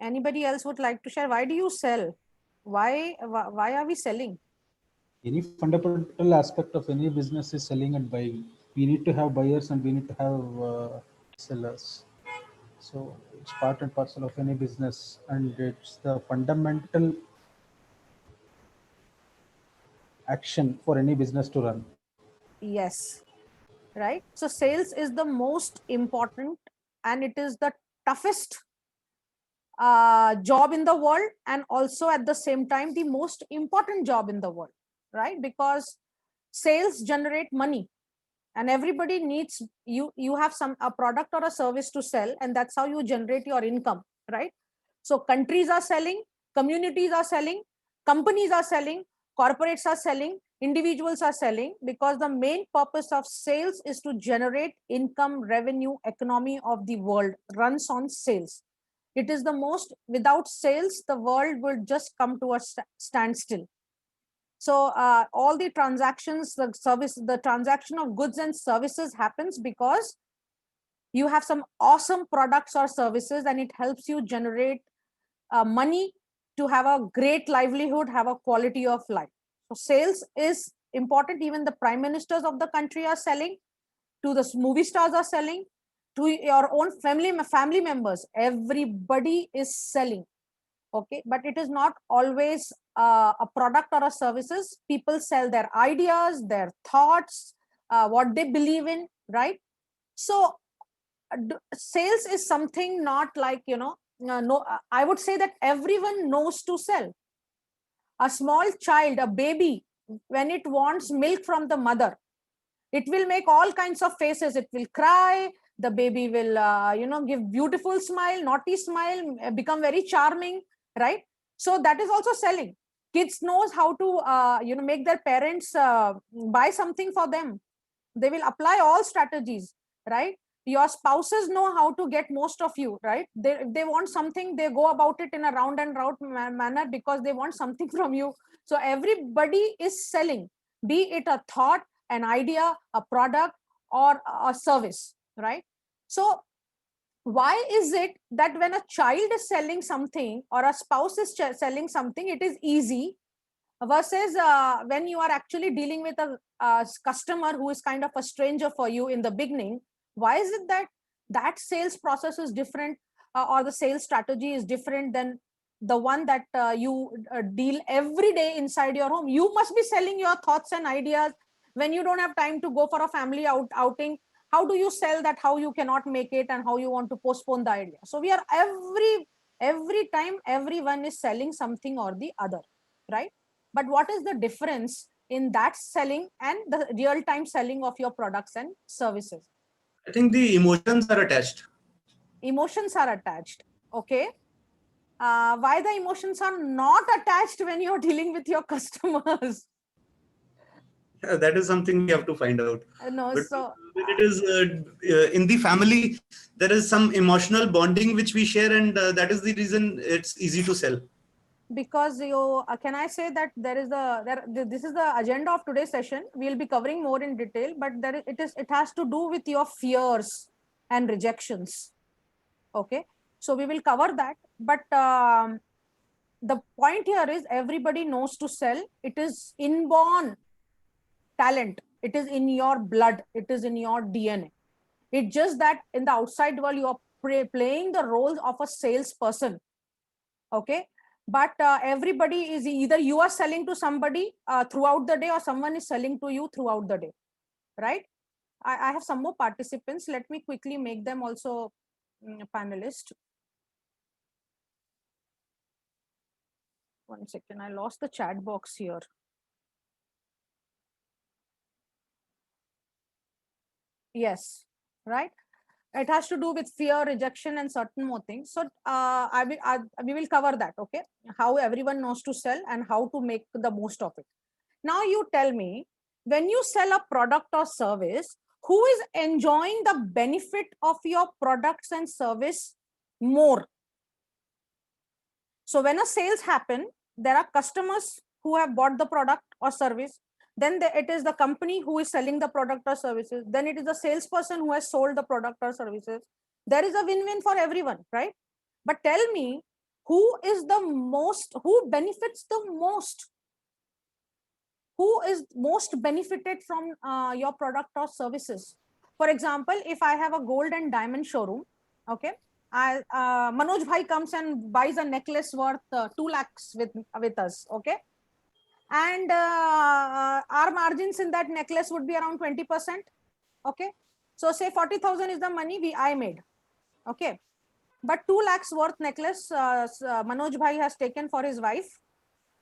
Anybody else would like to share? Why do you sell? Why are we selling? Any fundamental aspect of any business is selling and buying. We need to have buyers and we need to have sellers. So it's part and parcel of any business, and it's the fundamental action for any business to run. Yes, right. So sales is the most important, and it is the toughest job in the world, and also at the same time the most important job in the world, right? Because sales generate money, and everybody needs you have some a product or a service to sell, and that's how you generate your income, right? So countries are selling, communities are selling, companies are selling, corporates are selling, individuals are selling, because the main purpose of sales is to generate income, revenue. Economy of the world runs on sales. It is the most, without sales the world will just come to a standstill. So all the transactions, the transaction of goods and services happens because you have some awesome products or services, and it helps you generate money to have a great livelihood, have a quality of life. So sales is important. Even the prime ministers of the country are selling, to the movie stars are selling, to your own family members. Everybody is selling. Okay, but it is not always a product or a services. People sell their ideas, their thoughts, what they believe in, right? So sales is something not like, no, I would say that everyone knows to sell. A small child, a baby, when it wants milk from the mother, it will make all kinds of faces. It will cry, the baby will give beautiful smile, naughty smile, become very charming, right? So that is also selling. Kids knows how to make their parents buy something for them. They will apply all strategies, right? Your spouses know how to get most of you, right? They want something, they go about it in a round and round manner, because they want something from you. So everybody is selling, be it a thought, an idea, a product, or a service, right? So why is it that when a child is selling something or a spouse is selling something, it is easy, versus when you are actually dealing with a customer who is kind of a stranger for you in the beginning? Why is it that that sales process is different, or the sales strategy is different than the one that you deal every day inside your home? You must be selling your thoughts and ideas when you don't have time to go for a family outing. How do you sell that, how you cannot make it, and how you want to postpone the idea? So we are every time everyone is selling something or the other, right? But what is the difference in that selling and the real time selling of your products and services? I think the emotions are attached. Emotions are attached. Okay. Why the emotions are not attached when you're dealing with your customers? Yeah, that is something we have to find out. No, But so when it is in the family, there is some emotional bonding which we share, and that is the reason it's easy to sell. because you can I say that there is this is the agenda of today's session. We'll be covering more in detail, but it has to do with your fears and rejections. Okay, so we will cover that, but the point here is everybody knows to sell. It is inborn talent, it is in your blood, it is in your DNA. It's just that in the outside world you are playing the role of a salesperson. Okay, but everybody is, either you are selling to somebody throughout the day, or someone is selling to you throughout the day, right? I have some more participants. Let me quickly make them also panelists. One second, I lost the chat box here. Yes, right. It has to do with fear, rejection, and certain more things. So we will cover that. Okay, how everyone knows to sell and how to make the most of it. Now you tell me, when you sell a product or service, who is enjoying the benefit of your products and service more? So when a sales happen, there are customers who have bought the product or service. Then it is the company who is selling the product or services. Then it is the salesperson who has sold the product or services. There is a win-win for everyone, right? But tell me, who benefits the most? Who is most benefited from your product or services? For example, if I have a gold and diamond showroom, okay, Manoj Bhai comes and buys a necklace worth 2 lakhs with us, okay, and our margins in that necklace would be around 20%, okay. So say 40,000 is the money I made, okay, but 2 lakhs worth necklace Manoj Bhai has taken for his wife,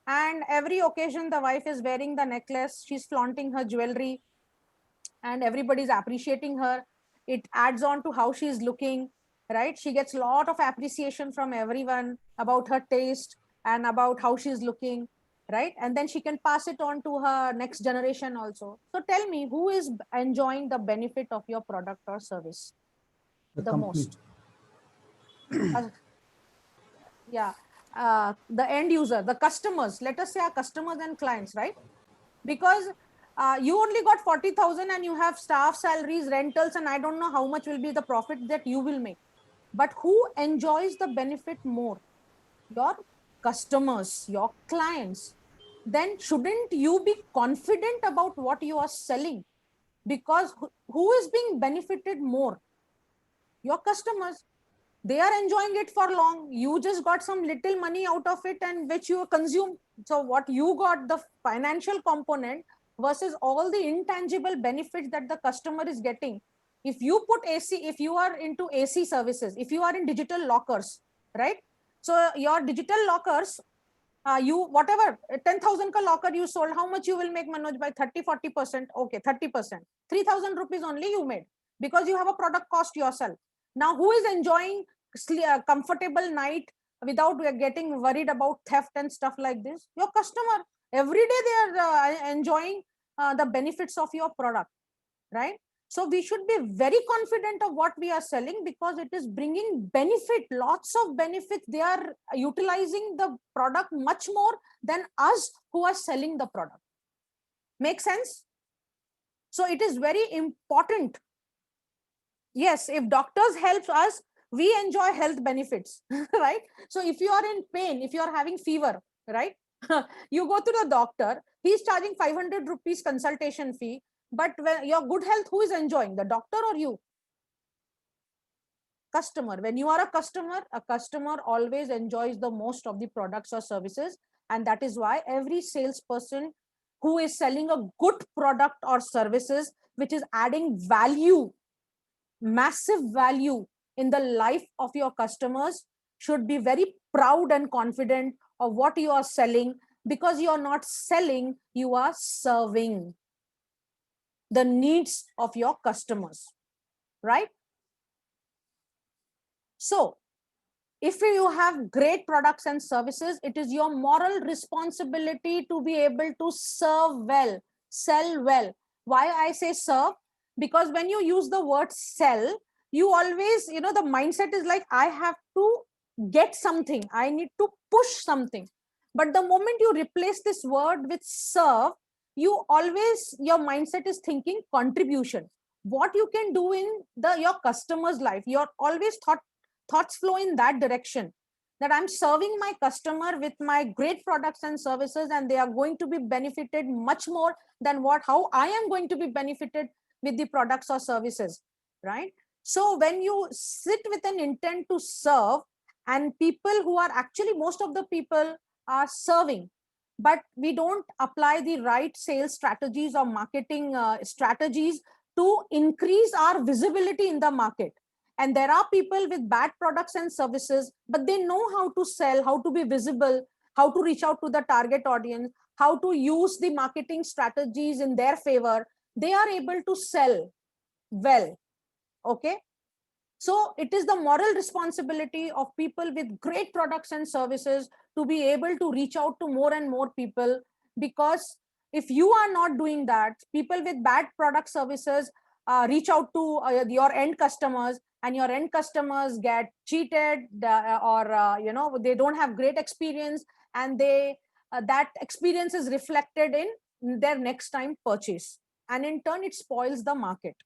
and every occasion the wife is wearing the necklace, she's flaunting her jewelry, and everybody's appreciating her. It adds on to how she's looking, right? She gets a lot of appreciation from everyone about her taste and about how she's looking, right? And then she can pass it on to her next generation also. So tell me, who is enjoying the benefit of your product or service the company. most? Yeah, the end user, the customers, let us say our customers and clients, right? Because you only got 40,000 and you have staff salaries, rentals, and I don't know how much will be the profit that you will make. But who enjoys the benefit more? Your customers, your clients. Then shouldn't you be confident about what you are selling? Because who is being benefited more? Your customers. They are enjoying it for long. You just got some little money out of it and which you consume. So what you got, the financial component versus all the intangible benefits that the customer is getting. If you put AC, if you are into AC services, if you are in digital lockers, right? So your digital lockers, you whatever 10,000 ka locker you sold, how much you will make, Manoj, by 30-40%? Okay, 30%, 3,000 rupees only you made because you have a product cost yourself. Now who is enjoying a comfortable night without getting worried about theft and stuff like this? Your customer. Every day they are enjoying the benefits of your product, right? So we should be very confident of what we are selling because it is bringing benefit, lots of benefits. They are utilizing the product much more than us who are selling the product. Make sense? So it is very important. Yes, if doctors help us, we enjoy health benefits, right? So if you are in pain, if you are having fever, right? You go to the doctor, he's charging 500 rupees consultation fee. But when your good health, who is enjoying, the doctor or you? Customer. When you are a customer always enjoys the most of the products or services. And that is why every salesperson who is selling a good product or services, which is adding value, massive value in the life of your customers, should be very proud and confident of what you are selling, because you are not selling, you are serving the needs of your customers, right? So if you have great products and services, it is your moral responsibility to be able to serve well, sell well. Why I say serve? Because when you use the word sell, you always, the mindset is like, I have to get something, I need to push something. But the moment you replace this word with serve, your mindset is thinking contribution. What you can do in your customer's life, you're always thoughts flow in that direction, that I'm serving my customer with my great products and services, and they are going to be benefited much more than how I am going to be benefited with the products or services, right? So when you sit with an intent to serve, and people who are actually, most of the people are serving, but we don't apply the right sales strategies or marketing strategies to increase our visibility in the market. And there are people with bad products and services, but they know how to sell, how to be visible, how to reach out to the target audience, how to use the marketing strategies in their favor. They are able to sell well. Okay. So it is the moral responsibility of people with great products and services to be able to reach out to more and more people. Because if you are not doing that, people with bad product services reach out to your end customers, and your end customers get cheated, or they don't have great experience, and that experience is reflected in their next time purchase, and in turn it spoils the market,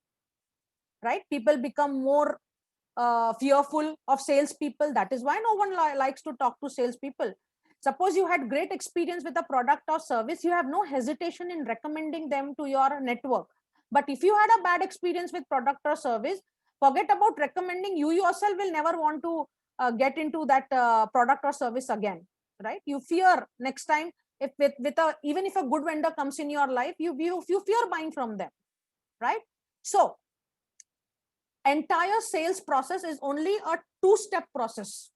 right? People become more fearful of salespeople. That is why no one likes to talk to salespeople. Suppose you had great experience with a product or service, you have no hesitation in recommending them to your network. But if you had a bad experience with product or service, forget about recommending. You yourself will never want to get into that product or service again, right? You fear next time, if even if a good vendor comes in your life, you fear buying from them, right? So entire sales process is only a two-step process.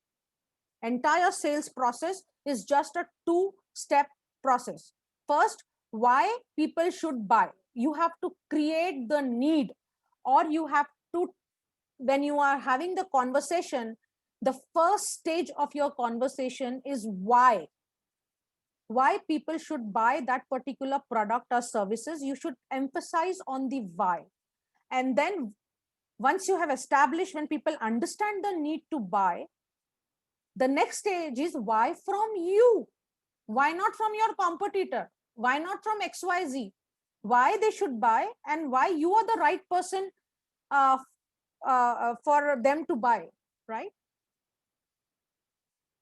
Entire sales process is just a two-step process. First, why people should buy. You have to create the need, or you have to, when you are having the conversation, the first stage of your conversation is why people should buy that particular product or services. You should emphasize on the why. And then once you have established, when people understand the need to buy, the next stage is why from you. Why not from your competitor? Why not from XYZ? Why they should buy, and why you are the right person for them to buy, right?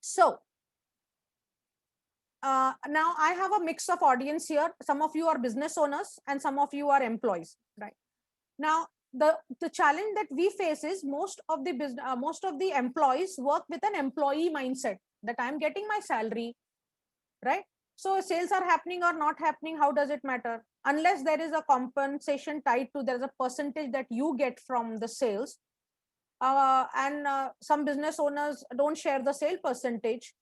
So now I have a mix of audience here. Some of you are business owners and some of you are employees, right? Now the challenge that we face is most of the employees work with an employee mindset, that I'm getting my salary, right? So sales are happening or not happening, how does it matter? Unless there is a compensation tied to, there's a percentage that you get from the sales. And some business owners don't share the sale percentage,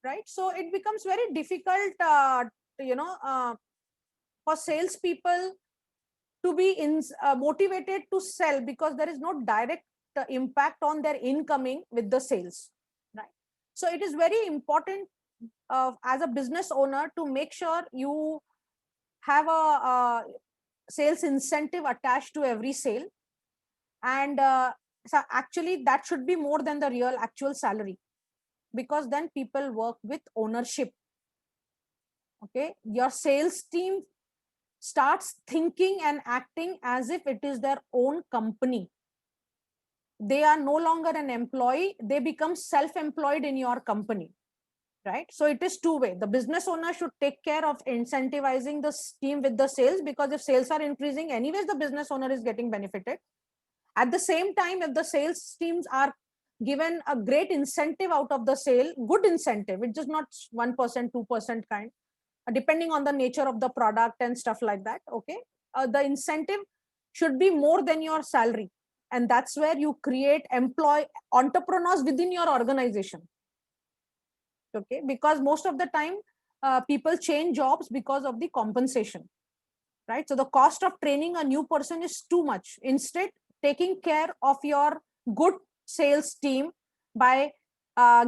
right? So it becomes very difficult, for salespeople to be motivated to sell, because there is no direct impact on their incoming with the sales, right? So it is very important as a business owner to make sure you have a sales incentive attached to every sale. And so actually that should be more than the real actual salary, because then people work with ownership. Okay, your sales team starts thinking and acting as if it is their own company. They are no longer an employee, they become self-employed in your company, right? So it is two-way. The business owner should take care of incentivizing the team with the sales, because if sales are increasing, anyways the business owner is getting benefited. At the same time, if the sales teams are given a great incentive out of the sale, good incentive, it's just not 1%, 2% kind, depending on the nature of the product and stuff like that, okay? The incentive should be more than your salary. And that's where you create entrepreneurs within your organization. Okay, because most of the time people change jobs because of the compensation, right? So the cost of training a new person is too much. Instead, taking care of your good sales team by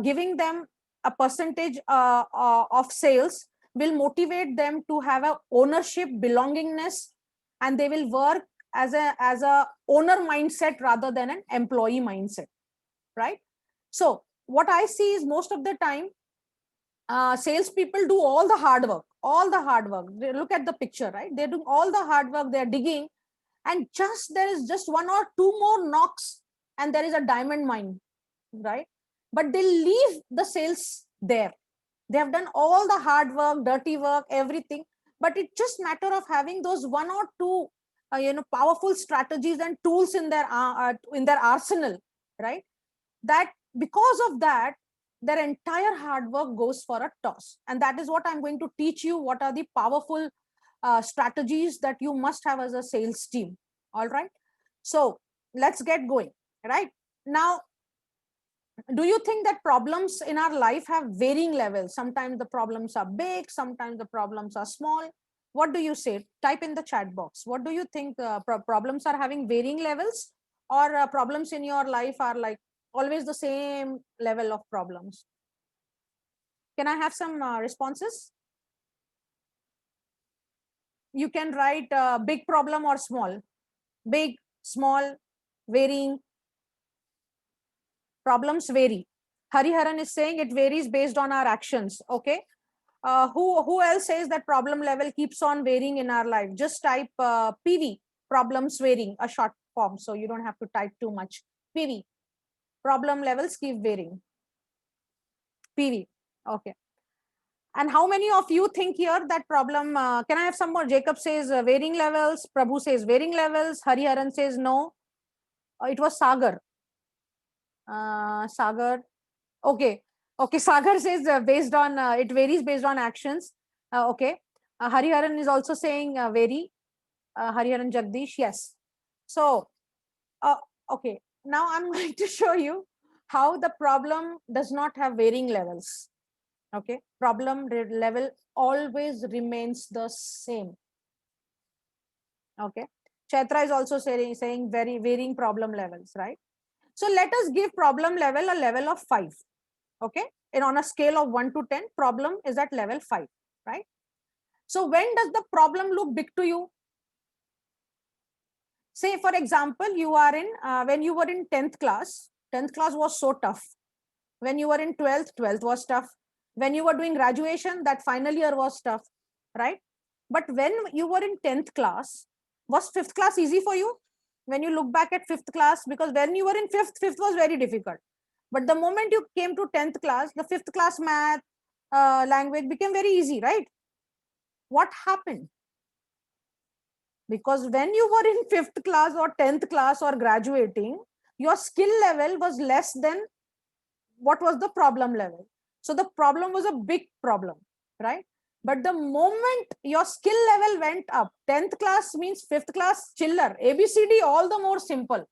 giving them a percentage of sales will motivate them to have a ownership, belongingness, and they will work as a owner mindset rather than an employee mindset, right? So what I see is most of the time salespeople do all the hard work. They look at the picture, right? They're doing all the hard work, they're digging, and there is just one or two more knocks and there is a diamond mine, right? But they leave the sales there. They have done all the hard work, dirty work, everything, but it's just matter of having those one or two powerful strategies and tools in their arsenal, right? That because of that, their entire hard work goes for a toss. And that is what I'm going to teach you. What are the powerful strategies that you must have as a sales team? All right, so let's get going. Right now, do you think that problems in our life have varying levels? Sometimes the problems are big, sometimes the problems are small. What do you say? Type in the chat box. What do you think? Problems are having varying levels, or problems in your life are like always the same level of problems? Can I have some responses? You can write big problem or small. Big, small, varying. Problems vary. Hariharan is saying it varies based on our actions. Okay. Who else says that problem level keeps on varying in our life? Just type PV, problems varying, a short form, so you don't have to type too much. PV. problem levels keep varying. PV. Okay. And how many of you think here that problem, can I have some more? Jacob says varying levels, Prabhu says varying levels, Hariharan says no. It was Sagar. Sagar. Okay. Okay. Sagar says based on, it varies based on actions. Okay. Hariharan is also saying vary. Hariharan Jagdish, yes. So, okay. Now I'm going to show you how the problem does not have varying levels. Okay. Problem level always remains the same. Okay. Chaitra is also saying very varying problem levels, right? So let us give problem level a level of 5. Okay. And on a scale of 1 to 10, problem is at level 5, right? So when does the problem look big to you? Say, for example, you are in, when you were in 10th class was so tough. When you were in 12th was tough. When you were doing graduation, that final year was tough, right? But when you were in 10th class, was 5th class easy for you? When you look back at 5th class, because when you were in 5th was very difficult. But the moment you came to 10th class, the 5th class math, language became very easy, right? What happened? Because when you were in 5th class or 10th class or graduating, your skill level was less than what was the problem level. So the problem was a big problem, right? But the moment your skill level went up, 10th class means 5th class chiller, ABCD all the more simple,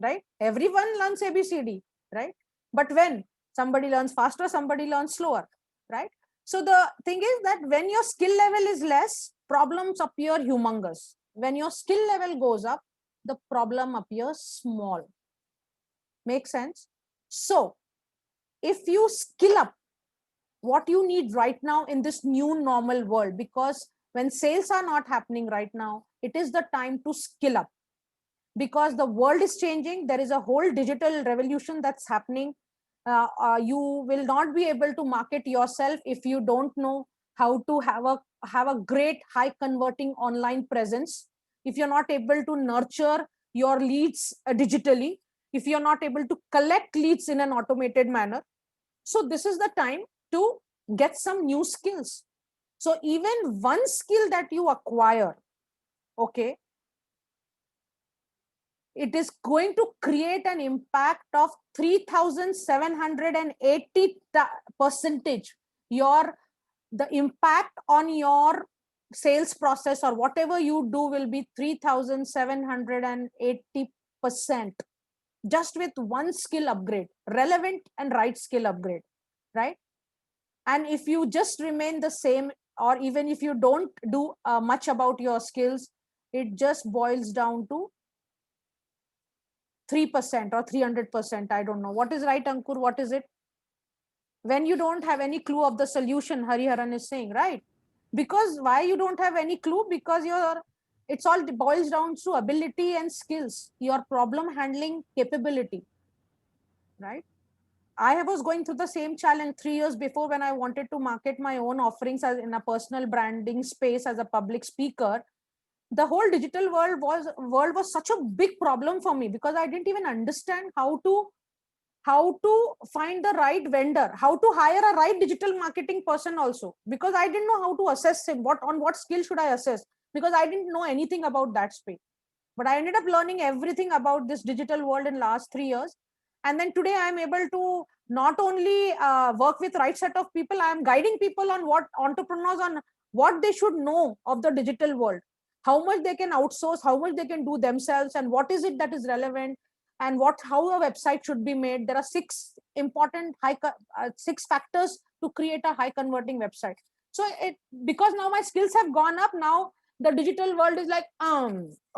right? Everyone learns ABCD, right? But when somebody learns faster, somebody learns slower, right? So the thing is that when your skill level is less, problems appear humongous. When your skill level goes up, the problem appears small. Make sense? So if you skill up, what you need right now in this new normal world, because when sales are not happening right now, it is the time to skill up, because the world is changing. There is a whole digital revolution that's happening. You will not be able to market yourself if you don't know how to have a great high converting online presence, if you're not able to nurture your leads digitally, if you're not able to collect leads in an automated manner. So this is the time to get some new skills. So even one skill that you acquire, okay, it is going to create an impact of 3,780%. The impact on your sales process or whatever you do will be 3,780% just with one skill upgrade, relevant and right skill upgrade, right? And if you just remain the same, or even if you don't do much about your skills, it just boils down to 3% or 300%. I don't know what is right, Ankur. What is it? When you don't have any clue of the solution, Hariharan is saying, right? Because why you don't have any clue? Because it's all boils down to ability and skills, your problem handling capability, right? I was going through the same challenge 3 years before when I wanted to market my own offerings as in a personal branding space as a public speaker. The whole digital world was such a big problem for me because I didn't even understand how to find the right vendor, how to hire a right digital marketing person also, because I didn't know how to assess him, what skill should I assess, because I didn't know anything about that space. But I ended up learning everything about this digital world in last 3 years. And then today I am able to not only work with right set of people, I am guiding people on what entrepreneurs on what they should know of the digital world, how much they can outsource, how much they can do themselves, and what is it that is relevant, and how a website should be made. There are 6 important 6 factors to create a high converting website. So because now my skills have gone up, now the digital world is like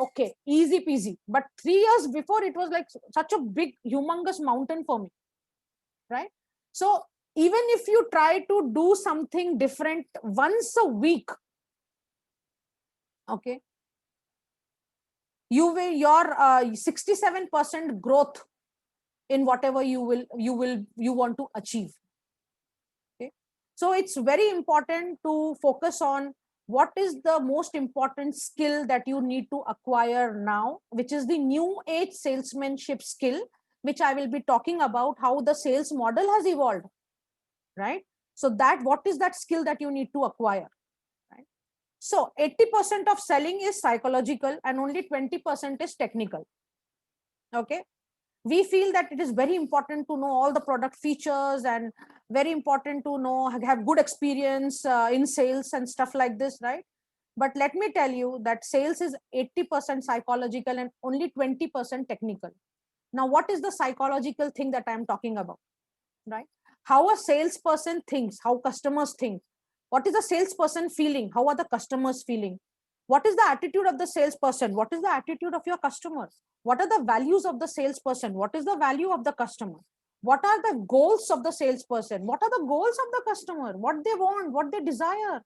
okay, easy peasy. But 3 years before, it was like such a big humongous mountain for me, right? So even if you try to do something different once a week, okay, your 67% growth in whatever you want to achieve. Okay, so it's very important to focus on what is the most important skill that you need to acquire now, which is the new age salesmanship skill, which I will be talking about how the sales model has evolved, right? So that what is that skill that you need to acquire, right? So 80% of selling is psychological and only 20% is technical. Okay. We feel that it is very important to know all the product features and very important to know, have good experience in sales and stuff like this, right? But let me tell you that sales is 80% psychological and only 20% technical. Now, what is the psychological thing that I'm talking about, right? How a salesperson thinks, how customers think. What is the salesperson feeling? How are the customers feeling? What is the attitude of the salesperson? What is the attitude of your customers? What are the values of the salesperson? What is the value of the customer? What are the goals of the salesperson? What are the goals of the customer? What they want, what they desire?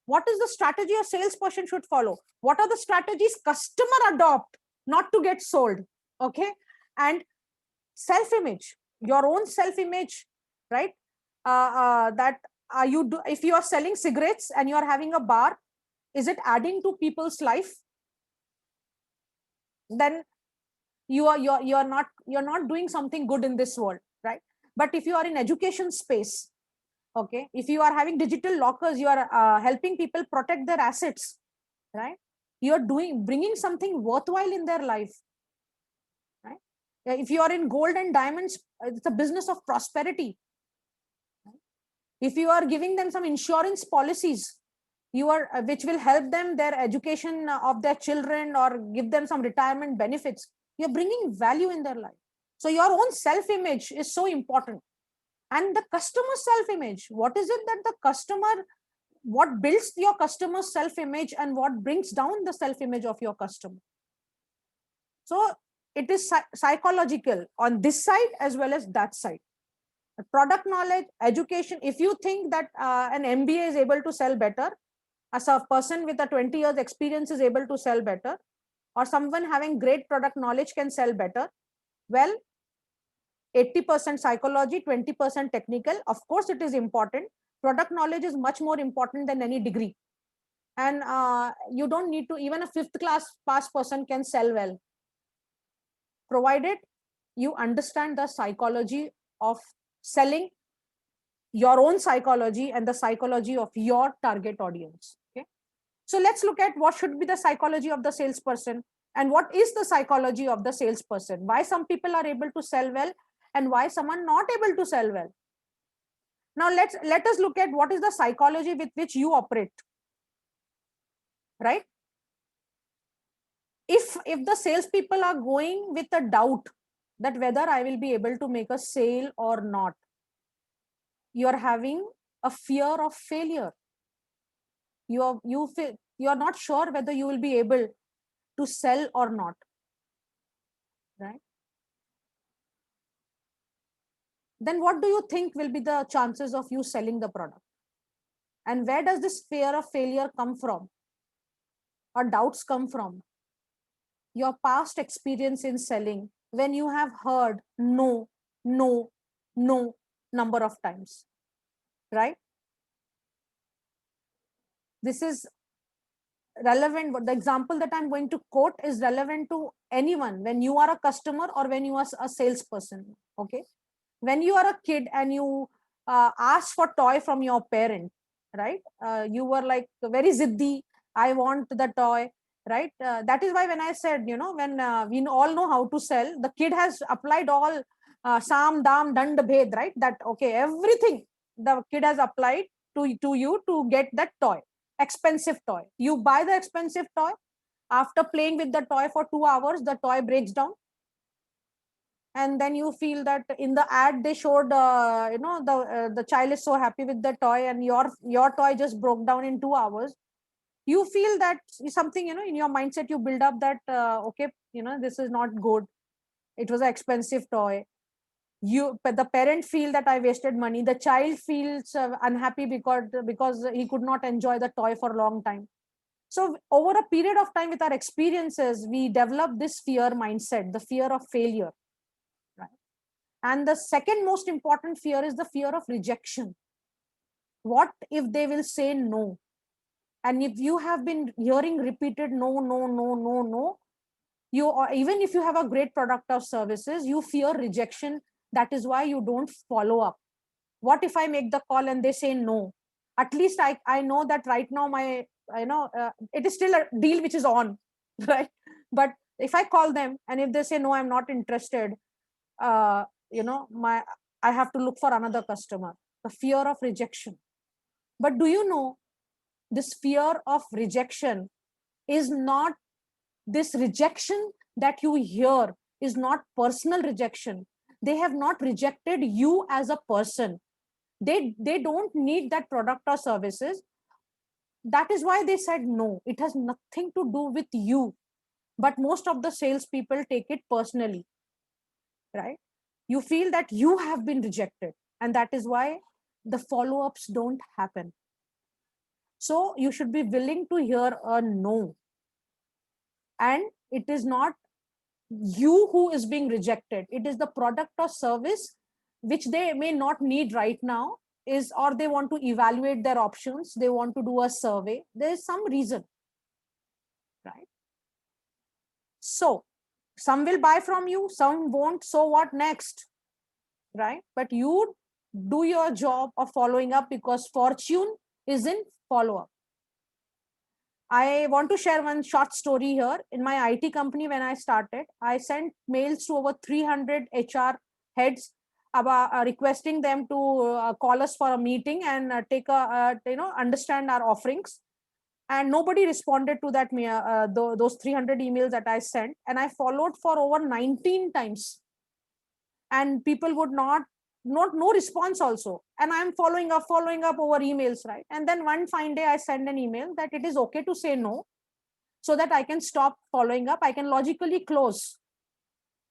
What is the strategy a salesperson should follow? What are the strategies customer adopt not to get sold? Okay. And self-image, your own self-image, right? That you do, if you are selling cigarettes and you are having a bar, is it adding to people's life? Then you're not doing something good in this world, right? But if you are in education space, okay, if you are having digital lockers, you are helping people protect their assets, right? You're bringing something worthwhile in their life, right? If you are in gold and diamonds, it's a business of prosperity. If you are giving them some insurance policies, you are which will help them their education of their children or give them some retirement benefits, you're bringing value in their life. So your own self-image is so important. And the customer self-image, what is it that the customer, what builds your customer's self-image and what brings down the self-image of your customer? So it is psychological on this side as well as that side. Product knowledge, education. If you think that an MBA is able to sell better, as a person with a 20 years experience is able to sell better, or someone having great product knowledge can sell better, well, 80% psychology, 20% technical. Of course, it is important. Product knowledge is much more important than any degree. And you don't need to, even a 5th class pass person can sell well, provided you understand the psychology of selling, your own psychology and the psychology of your target audience. Okay. So let's look at what should be the psychology of the salesperson and what is the psychology of the salesperson. Why some people are able to sell well and why some are not able to sell well. Now let us look at what is the psychology with which you operate, right? If the salespeople are going with a doubt that whether I will be able to make a sale or not, you are having a fear of failure. You are not sure whether you will be able to sell or not, right? Then what do you think will be the chances of you selling the product? And where does this fear of failure come from or doubts come from? Your past experience in selling, when you have heard no, no, no number of times, right? This is relevant. But the example that I'm going to quote is relevant to anyone when you are a customer or when you are a salesperson. Okay. When you are a kid and you ask for toy from your parent, right? You were like very ziddi. I want the toy, right? That is why when I said, when we all know how to sell, the kid has applied all sam, dam, dand, bhed, right? That, okay, everything the kid has applied to you to get that toy, expensive toy. You buy the expensive toy. After playing with the toy for 2 hours, the toy breaks down. And then you feel that in the ad they showed the child is so happy with the toy and your toy just broke down in 2 hours. You feel that something, in your mindset you build up that okay, this is not good, it was an expensive toy. The parent feel that I wasted money, the child feels unhappy because he could not enjoy the toy for a long time. So over a period of time with our experiences, we develop this fear mindset, the fear of failure. And the second most important fear is the fear of rejection. What if they will say no? And if you have been hearing repeated no, no, no, no, no, You, or even if you have a great product or services, you fear rejection. That is why you don't follow up. What if I make the call and they say no? At least I know that right now it is still a deal which is on, right? But if I call them and if they say no, I'm not interested, uh, I have to look for another customer. The fear of rejection. But do you know, this fear of rejection is not, this rejection that you hear is not personal rejection. They have not rejected you as a person. They don't need that product or services. That is why they said no. It has nothing to do with you. But most of the salespeople take it personally, right? You feel that you have been rejected, and that is why the follow-ups don't happen. So you should be willing to hear a no. And it is not you who is being rejected. It is the product or service which they may not need right now, or they want to evaluate their options. They want to do a survey. There is some reason, right? So some will buy from you, some won't. So what next, right? But you do your job of following up, because fortune is in follow-up. I want to share one short story here. In my IT company, when I started, I sent mails to over 300 HR heads about requesting them to call us for a meeting and understand our offerings. And nobody responded to that those 300 emails that I sent. And I followed for over 19 times. And people would not no response also. And I'm following up over emails, right? And then one fine day I send an email that it is okay to say no, so that I can stop following up. I can logically close.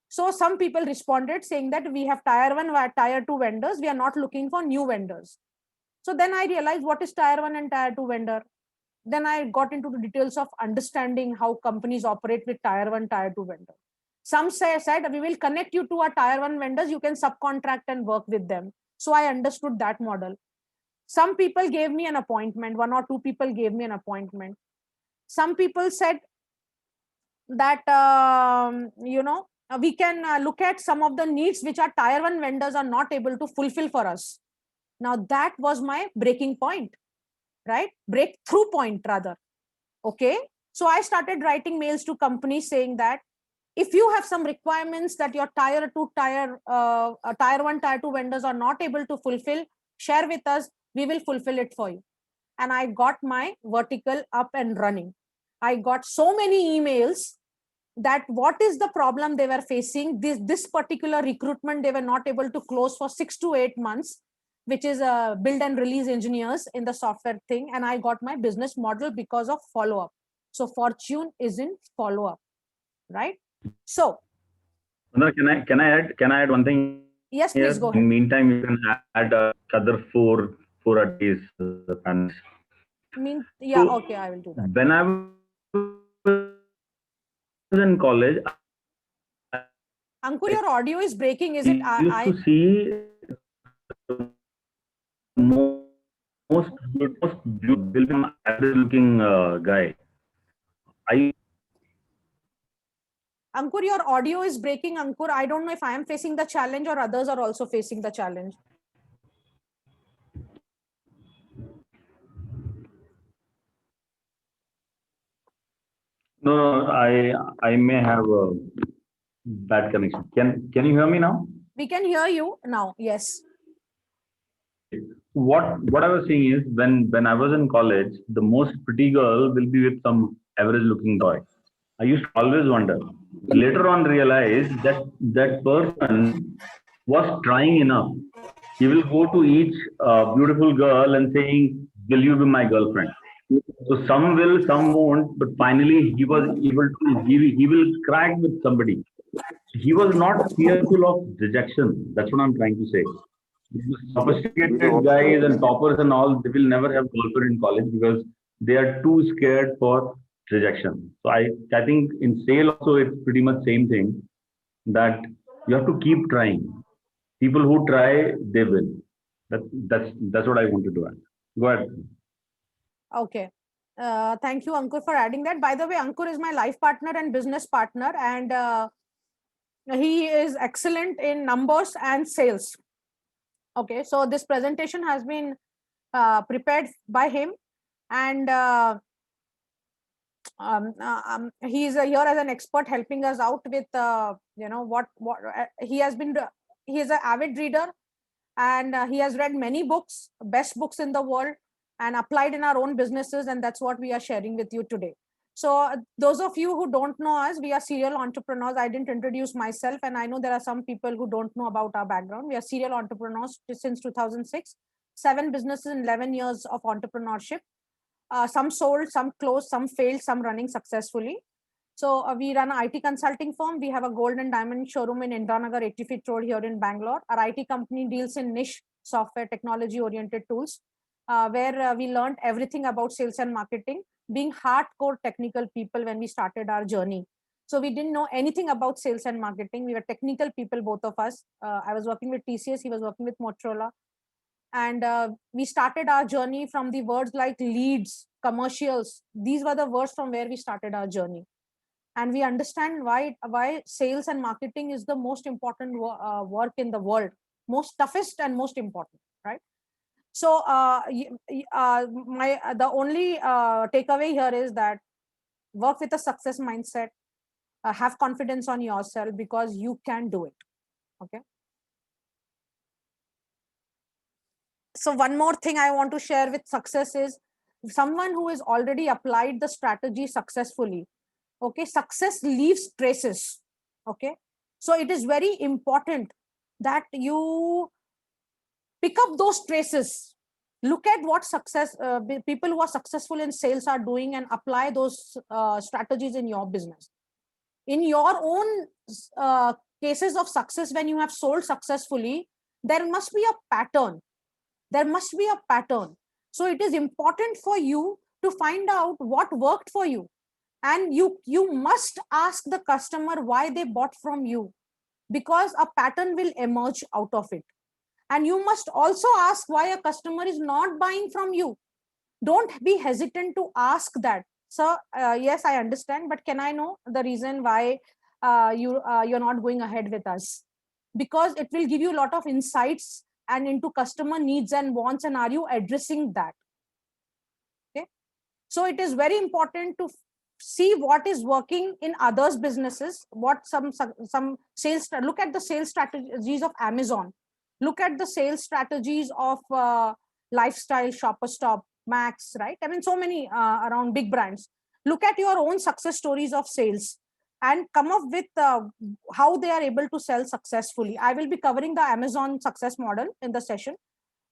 So some people responded saying that we have tier 1, tier 2 vendors. We are not looking for new vendors. So then I realized what is tier 1 and tier 2 vendor. Then I got into the details of understanding how companies operate with tier 1, tier 2 vendor. Some said we will connect you to our tier 1 vendors. You can subcontract and work with them. So I understood that model. Some people gave me an appointment. 1 or 2 people gave me an appointment. Some people said that, we can look at some of the needs which our tier 1 vendors are not able to fulfill for us. Now that was my breaking point, right? Breakthrough point rather. Okay. So I started writing mails to companies saying that if you have some requirements that your tier 1, tier 2 vendors are not able to fulfill, share with us. We will fulfill it for you. And I got my vertical up and running. I got so many emails that what is the problem they were facing. This particular recruitment they were not able to close for 6 to 8 months, which is build and release engineers in the software thing. And I got my business model because of follow-up. So fortune is in follow-up, right? So can I add one thing? Yes, here? please go ahead. In meantime, you can add other four at least. Yeah, so, okay, I will do that. When I was in college, Ankur, your audio is breaking. Is it? I used to see most beautiful, average-looking guy. Ankur, your audio is breaking. Ankur, I don't know if I am facing the challenge or others are also facing the challenge. No, I may have a bad connection. Can you hear me now? We can hear you now. Yes. What I was saying is when I was in college, the most pretty girl will be with some average-looking boy. I used to always wonder. Later on, realized that person was trying enough. He will go to each beautiful girl and saying, "Will you be my girlfriend?" So some will, some won't. But finally, he was able to. He will crack with somebody. He was not fearful of rejection. That's what I'm trying to say. Sophisticated guys and toppers and all, they will never have girlfriend in college because they are too scared for rejection. So I think in sale also it's pretty much same thing, that you have to keep trying. People who try, they will. That's what I wanted to add. Go ahead. Okay. Thank you, Ankur, for adding that. By the way, Ankur is my life partner and business partner, and he is excellent in numbers and sales. Okay, so this presentation has been prepared by him, and he is here as an expert, helping us out with what he has been. He is an avid reader, and he has read many books, best books in the world, and applied in our own businesses, and that's what we are sharing with you today. So those of you who don't know us, we are serial entrepreneurs. I didn't introduce myself, and I know there are some people who don't know about our background. We are serial entrepreneurs since 2006, 7 businesses in 11 years of entrepreneurship. Some sold, some closed, some failed, some running successfully. So we run an IT consulting firm. We have a gold and diamond showroom in Indranagar, 80 feet road here in Bangalore. Our IT company deals in niche software technology oriented tools, where we learned everything about sales and marketing, being hardcore technical people when we started our journey. So we didn't know anything about sales and marketing. We were technical people, both of us. I was working with TCS, he was working with Motorola. And we started our journey from the words like leads, commercials. These were the words from where we started our journey. And we understand why sales and marketing is the most important work in the world, most toughest and most important, right? So the only takeaway here is that work with a success mindset, have confidence on yourself, because you can do it. Okay. So one more thing I want to share with success is someone who has already applied the strategy successfully. Okay, success leaves traces. Okay, so it is very important that you pick up those traces. Look at what success people who are successful in sales are doing, and apply those strategies in your business. In your own cases of success, when you have sold successfully, there must be a pattern. There must be a pattern. So it is important for you to find out what worked for you, and you must ask the customer why they bought from you, because a pattern will emerge out of it. And you must also ask why a customer is not buying from you. Don't be hesitant to ask that. So yes, I understand, but can I know the reason why you're not going ahead with us? Because it will give you a lot of insights and into customer needs and wants, and are you addressing that? Okay, so it is very important to see what is working in others businesses, what some sales, look at the sales strategies of Amazon, look at the sales strategies of Lifestyle, Shopper Stop, Max, right? I mean, so many around big brands. Look at your own success stories of sales and come up with how they are able to sell successfully. I will be covering the Amazon success model in the session,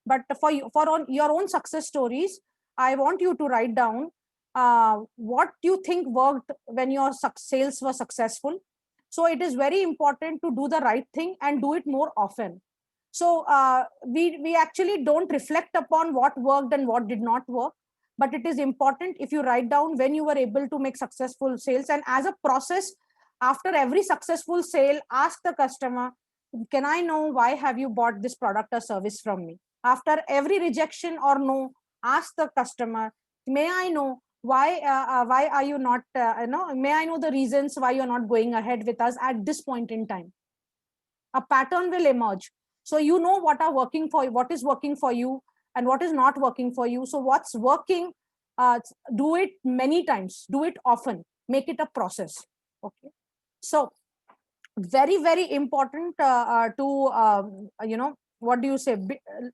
but for your own success stories, I want you to write down what you think worked when your sales were successful. So it is very important to do the right thing and do it more often. So we actually don't reflect upon what worked and what did not work, but it is important if you write down when you were able to make successful sales. And as a process, after every successful sale, ask the customer, can I know why have you bought this product or service from me? After every rejection or no, ask the customer, may I know why are you not may I know the reasons why you're not going ahead with us at this point in time? A pattern will emerge. So you know what are working for you, what is working for you, and what is not working for you. So what's working, do it many times, do it often, make it a process. Okay, so very, very important to what do you say,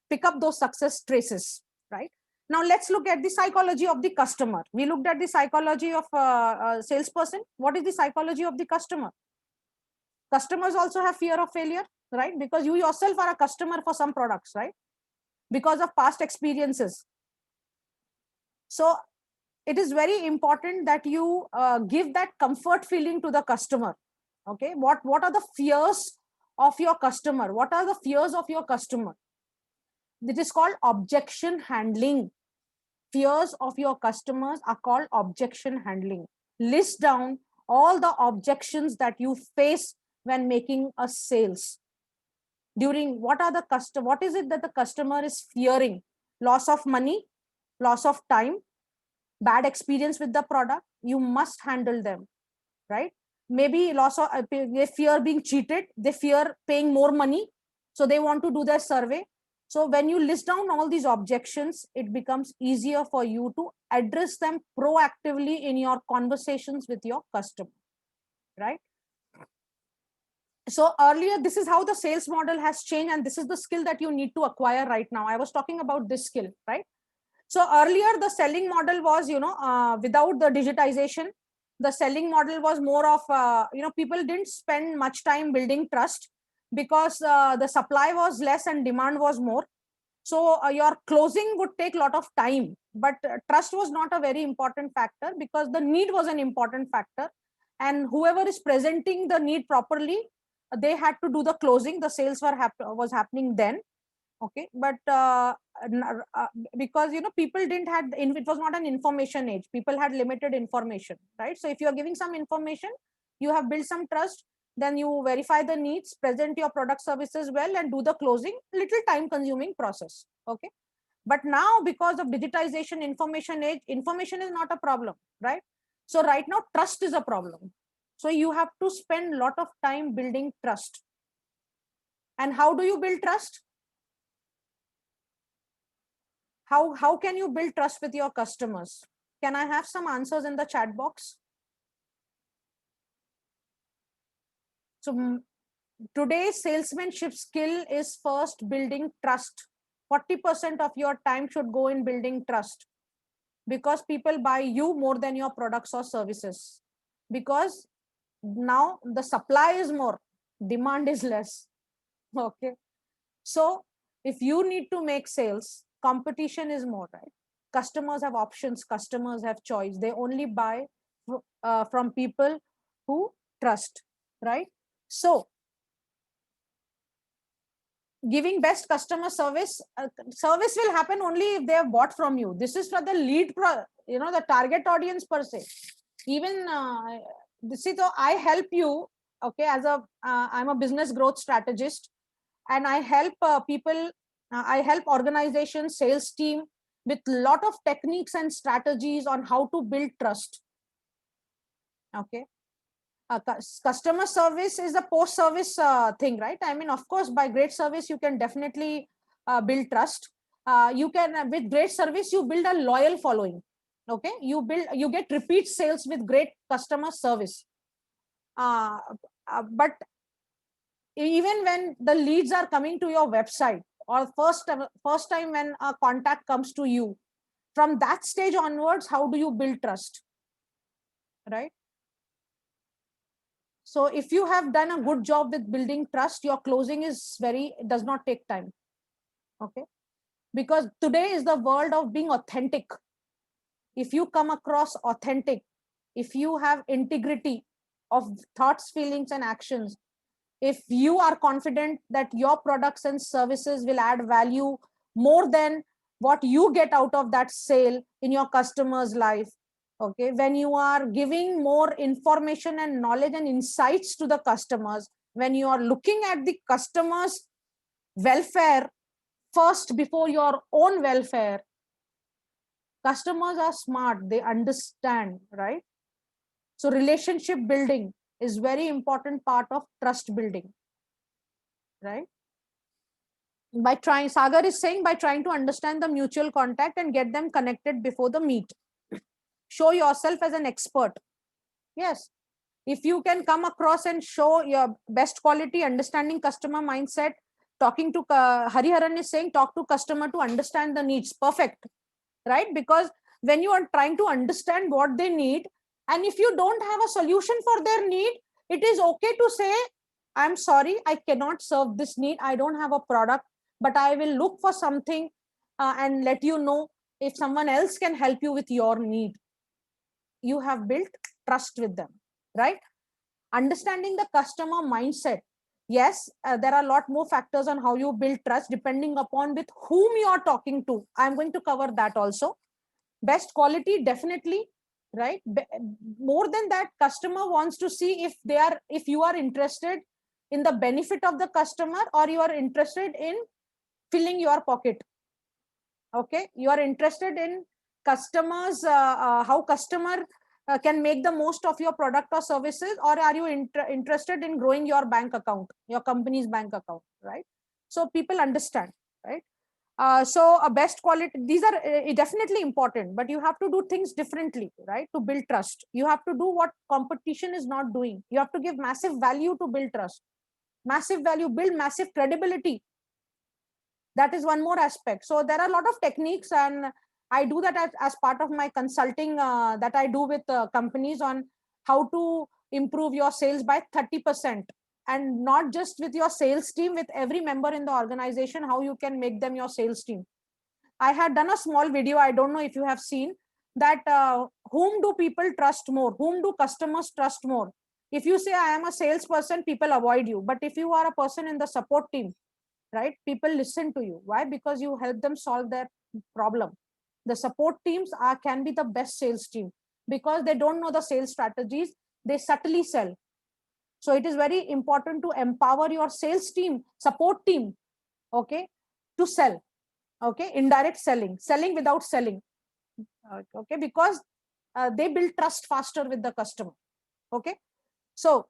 pick up those success traces, right? Now let's look at the psychology of the customer. We looked at the psychology of a salesperson. What is the psychology of the customer? Customers also have fear of failure, right? Because you yourself are a customer for some products, right? Because of past experiences. So it is very important that you give that comfort feeling to the customer. Okay, what are the fears of your customer? What are the fears of your customer? It is called objection handling. Fears of your customers are called objection handling. List down all the objections that you face when making a sales. During what is it that the customer is fearing? Loss of money, loss of time, bad experience with the product, you must handle them, right? Maybe loss of, they fear being cheated, they fear paying more money, so they want to do their survey. So when you list down all these objections, it becomes easier for you to address them proactively in your conversations with your customer, right? So earlier, this is how the sales model has changed, and this is the skill that you need to acquire right now. I was talking about this skill, right? So earlier, the selling model was, without the digitization, the selling model was more of, people didn't spend much time building trust because the supply was less and demand was more. So your closing would take a lot of time, but trust was not a very important factor because the need was an important factor. And whoever is presenting the need properly, they had to do the closing. The sales was happening then. Okay, but because people didn't had, it was not an information age, people had limited information, right? So if you are giving some information, you have built some trust, then you verify the needs, present your product services well, and do the closing. Little time consuming process. Okay, but now because of digitization, information age, information is not a problem, right? So right now trust is a problem. So you have to spend a lot of time building trust. And how do you build trust? How can you build trust with your customers? Can I have some answers in the chat box? So today's salesmanship skill is first building trust. 40% of your time should go in building trust, because people buy you more than your products or services, because now the supply is more, demand is less. Okay, so if you need to make sales, competition is more, right? Customers have options, customers have choice, they only buy from people who trust, right? So giving best customer service, service will happen only if they have bought from you. This is for the lead the target audience per se. Even so I help you, okay, as a I'm a business growth strategist, and I help people, I help organizations, sales team with lot of techniques and strategies on how to build trust. Okay, customer service is a post service thing, right? I mean, of course, by great service you can definitely build trust. You can, with great service, you build a loyal following. Okay, you get repeat sales with great customer service. But even when the leads are coming to your website, or first time when a contact comes to you, from that stage onwards, how do you build trust, right? So if you have done a good job with building trust, your closing does not take time. Okay, because today is the world of being authentic. If you come across authentic, if you have integrity of thoughts, feelings, and actions, if you are confident that your products and services will add value more than what you get out of that sale in your customer's life, okay, when you are giving more information and knowledge and insights to the customers, when you are looking at the customer's welfare first before your own welfare, customers are smart, they understand, right? So relationship building is very important part of trust building, right? By trying, Sagar is saying, by trying to understand the mutual contact and get them connected before the meet. Show yourself as an expert. Yes, if you can come across and show your best quality, understanding customer mindset, talking to Hariharan is saying, talk to customer to understand the needs. Perfect, right? Because when you are trying to understand what they need, and if you don't have a solution for their need, it is okay to say, I'm sorry, I cannot serve this need, I don't have a product, but I will look for something and let you know if someone else can help you with your need. You have built trust with them, right? Understanding the customer mindset. Yes, there are a lot more factors on how you build trust depending upon with whom you are talking to. I'm going to cover that also. Best quality, definitely, right? More than that, customer wants to see if you are interested in the benefit of the customer, or you are interested in filling your pocket. Okay, you are interested in customers, how customer can make the most of your product or services, or are you interested in growing your bank account, your company's bank account, right? So people understand, right? So a best quality, these are definitely important, but you have to do things differently, right? To build trust, you have to do what competition is not doing. You have to give massive value to build trust, massive value, build massive credibility. That is one more aspect. So there are a lot of techniques, and I do that as part of my consulting that I do with companies on how to improve your sales by 30%, and not just with your sales team, with every member in the organization, how you can make them your sales team. I had done a small video, I don't know if you have seen that, whom do people trust more, whom do customers trust more? If you say I am a salesperson, people avoid you. But if you are a person in the support team, right, people listen to you. Why? Because you help them solve their problem. The support teams can be the best sales team, because they don't know the sales strategies, they subtly sell. So it is very important to empower your sales team, support team, okay, to sell. Okay, indirect selling without selling. Okay, because they build trust faster with the customer. Okay, so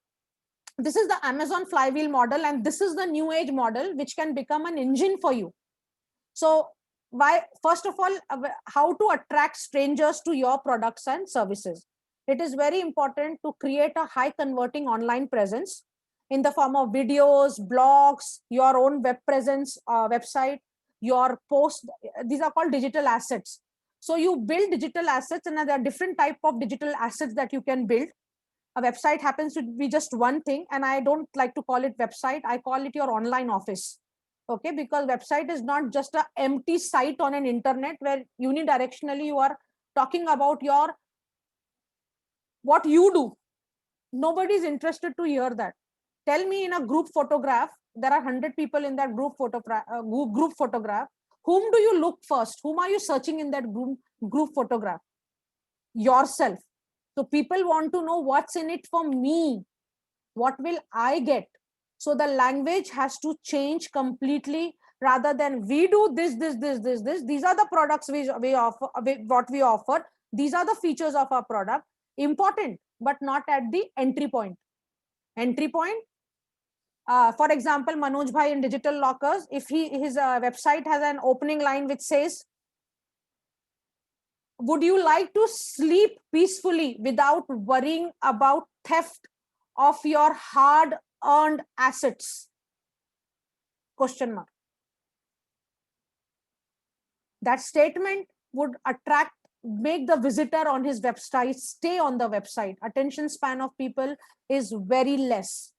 this is the Amazon flywheel model, and this is the new age model which can become an engine for you. So why, first of all, how to attract strangers to your products and services. It is very important to create a high converting online presence in the form of videos, blogs, your own web presence, website, your post. These are called digital assets. So you build digital assets, and there are different type of digital assets that you can build. A website happens to be just one thing, and I don't like to call it website, I call it your online office. Okay, because website is not just an empty site on an internet where unidirectionally you are talking about your what you do. Nobody is interested to hear that. Tell me, in a group photograph, there are 100 people in that group photograph. Whom do you look first? Whom are you searching in that group photograph? Yourself. So people want to know what's in it for me. What will I get? So the language has to change completely, rather than we do this. These are the products we offer, what we offer. These are the features of our product. Important, but not at the entry point. Entry point. For example, Manoj Bhai in Digital Lockers, if his website has an opening line which says, would you like to sleep peacefully without worrying about theft of your hard-earned assets? Question mark. That statement would make the visitor on his website stay on the website. Attention span of people is very less,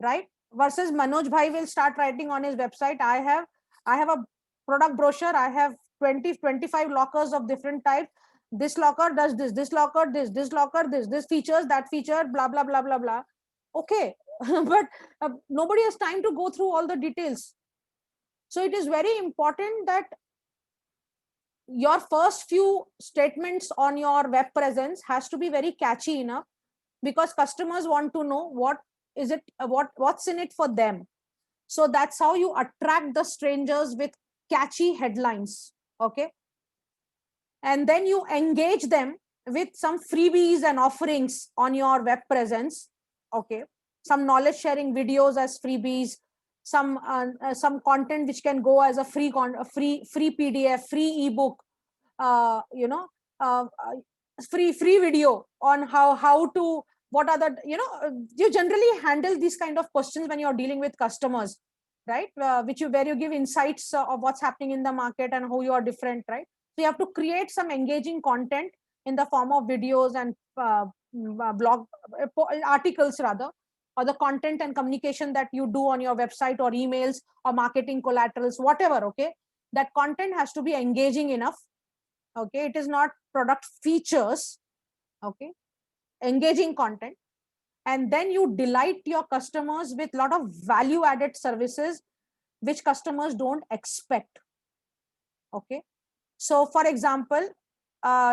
right? Versus Manoj Bhai will start writing on his website, I have a product brochure, I have 20-25 lockers of different types. This locker does this locker this locker this features, that feature, blah blah blah blah blah. Okay, but nobody has time to go through all the details. So it is very important that your first few statements on your web presence has to be very catchy enough, because customers want to know what is it, what's in it for them. So that's how you attract the strangers with catchy headlines. Okay, and then you engage them with some freebies and offerings on your web presence. Okay, some knowledge sharing videos as freebies, some content which can go as a free PDF, free ebook, free video on how to, what are the, you generally handle these kind of questions when you're dealing with customers, right? Where you give insights of what's happening in the market and how you are different, right? So you have to create some engaging content in the form of videos and blog articles rather, or the content and communication that you do on your website or emails or marketing collaterals, whatever. Okay, that content has to be engaging enough. Okay, it is not product features. Okay, engaging content. And then you delight your customers with a lot of value added services which customers don't expect. Okay, so for example,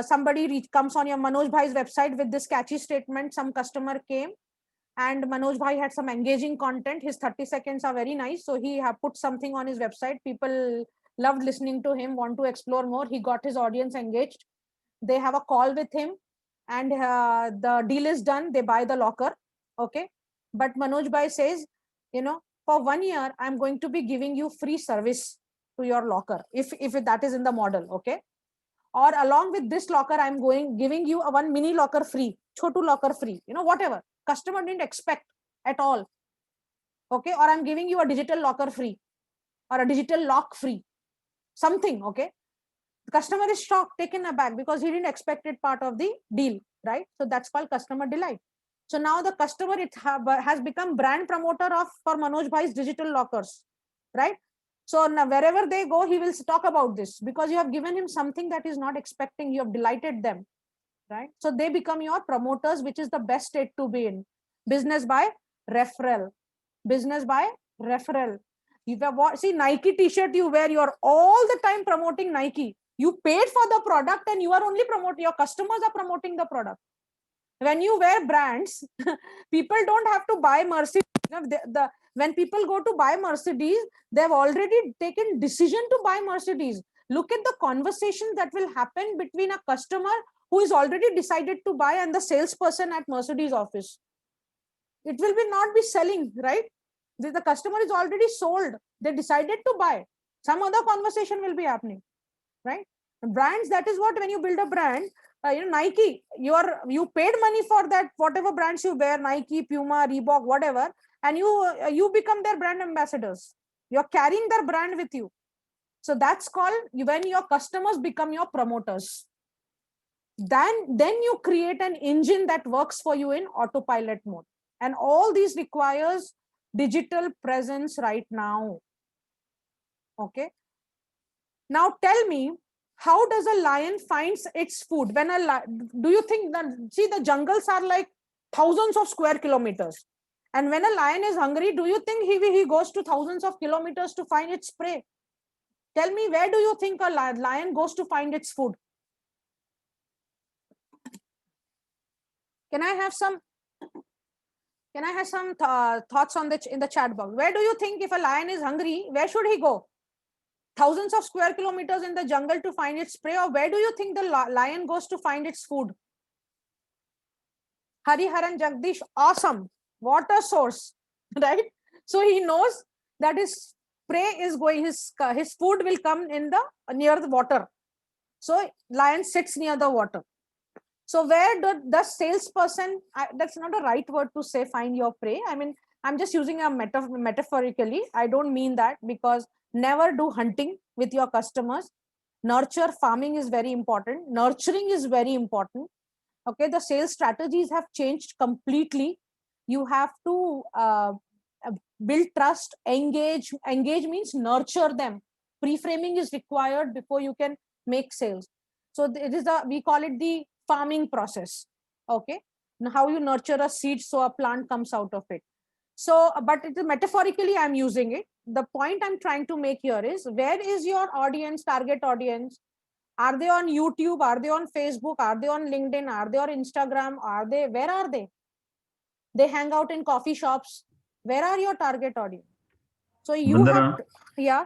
somebody comes on your Manoj Bhai's website with this catchy statement. Some customer came and Manoj Bhai had some engaging content. His 30 seconds are very nice, so he have put something on his website. People loved listening to him, want to explore more. He got his audience engaged. They have a call with him, and the deal is done. They buy the locker. Okay. But Manoj Bhai says, for 1 year, I'm going to be giving you free service to your locker, if that is in the model. Okay. Or along with this locker, I'm giving you a one mini locker free, chotu locker free, whatever. Customer didn't expect at all. Okay. Or I'm giving you a digital locker free, or a digital lock free, something. Okay. The customer is shocked, taken aback, because he didn't expect it part of the deal, right? So that's called customer delight. So now the customer has become brand promoter for Manoj Bhai's digital lockers, right? So now wherever they go, he will talk about this, because you have given him something that is not expecting. You have delighted them, right? So they become your promoters, which is the best state to be in. Business by referral. Business by referral. See, Nike t-shirt you wear, you're all the time promoting Nike. You paid for the product and you are only promoting, your customers are promoting the product. When you wear brands, people don't have to buy Mercedes. When people go to buy Mercedes, they've already taken decision to buy Mercedes. Look at the conversations that will happen between a customer who is already decided to buy and the salesperson at Mercedes office. It will not be selling, right? The customer is already sold. They decided to buy. Some other conversation will be happening, right? Brands, that is what, when you build a brand, Nike, you paid money for that, whatever brands you wear, Nike, Puma, Reebok, whatever, and you become their brand ambassadors. You're carrying their brand with you. So that's called when your customers become your promoters. Then you create an engine that works for you in autopilot mode. And all these requires digital presence right now. Okay. Now tell me, how does a lion finds its food? Do you think that, see, the jungles are like thousands of square kilometers. And when a lion is hungry, do you think he goes to thousands of kilometers to find its prey? Tell me, where do you think a lion goes to find its food? Can I have some thoughts on in the chat box? Where do you think, if a lion is hungry, where should he go? Thousands of square kilometers in the jungle to find its prey, or where do you think the lion goes to find its food? Hariharan Jagdish, awesome. Water source, right? So he knows that his prey is going, his food will come near the water. So lion sits near the water. So where the salesperson, that's not a right word to say find your prey. I mean, I'm just using a metaphorically. I don't mean that, because never do hunting with your customers. Nurture, farming is very important. Nurturing is very important. Okay, the sales strategies have changed completely. You have to build trust, engage. Engage means nurture them. Pre-framing is required before you can make sales. So it is we call it the farming process. Okay, now how you nurture a seed so a plant comes out of it. So, but metaphorically I'm using it. The point I'm trying to make here is, where is your audience, target audience? Are they on YouTube? Are they on Facebook? Are they on LinkedIn? Are they on Instagram? Where are they? They hang out in coffee shops. Where are your target audience? So you Vandana, have, yeah.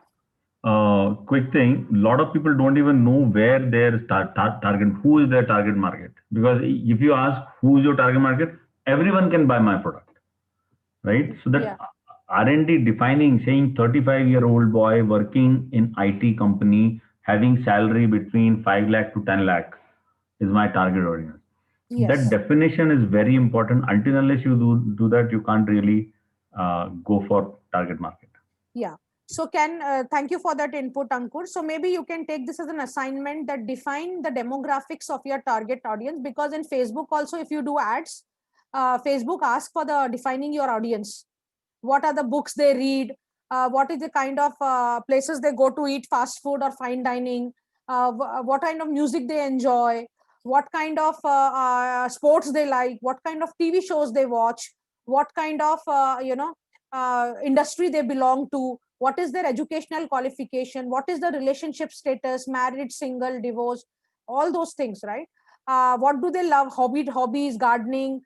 Quick thing, a lot of people don't even know where their target, who is their target market. Because if you ask who is your target market, everyone can buy my product, right? So that R&D defining, saying 35-year-old boy working in IT company, having salary between 5 lakh to 10 lakh is my target audience. Yes. That definition is very important. Until unless you do that, you can't really go for target market. Yeah. So thank you for that input, Ankur. So maybe you can take this as an assignment, that define the demographics of your target audience, because in Facebook also, if you do ads, Facebook asks for the defining your audience. What are the books they read? What is the kind of places they go to eat fast food or fine dining? What kind of music they enjoy? What kind of sports they like? What kind of TV shows they watch? What kind of industry they belong to? What is their educational qualification? What is the relationship status? Married, single, divorced? All those things, right? What do they love? Hobbies, gardening,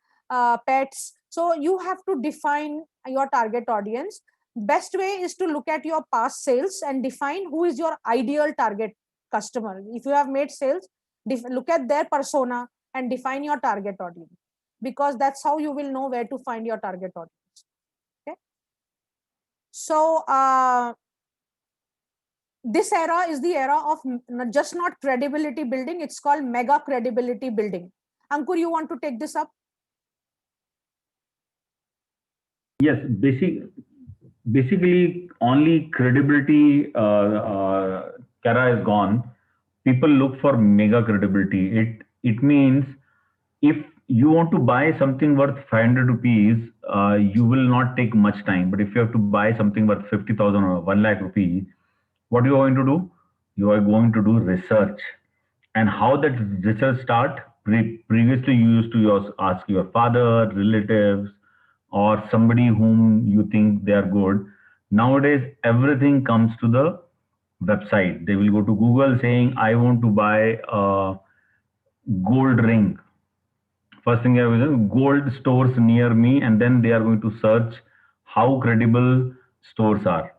pets. So you have to define your target audience. best way is to look at your past sales and define who is your ideal target customer. If you have made sales, look at their persona and define your target audience, because that's how you will know where to find your target audience. Okay. So this era is the era of just not credibility building, it's called mega credibility building. Ankur, you want to take this up? Yes, basically only credibility Kara is gone. People look for mega credibility. It means if you want to buy something worth 500 rupees, you will not take much time. But if you have to buy something worth 50,000 or 1 lakh rupees, what you are going to do? You are going to do research. And how that research start? Previously, you used to ask your father, relatives, or somebody whom you think they are good. Nowadays, everything comes to the website. They will go to Google saying, I want to buy a gold ring. First thing I will gold stores near me, and then they are going to search how credible stores are.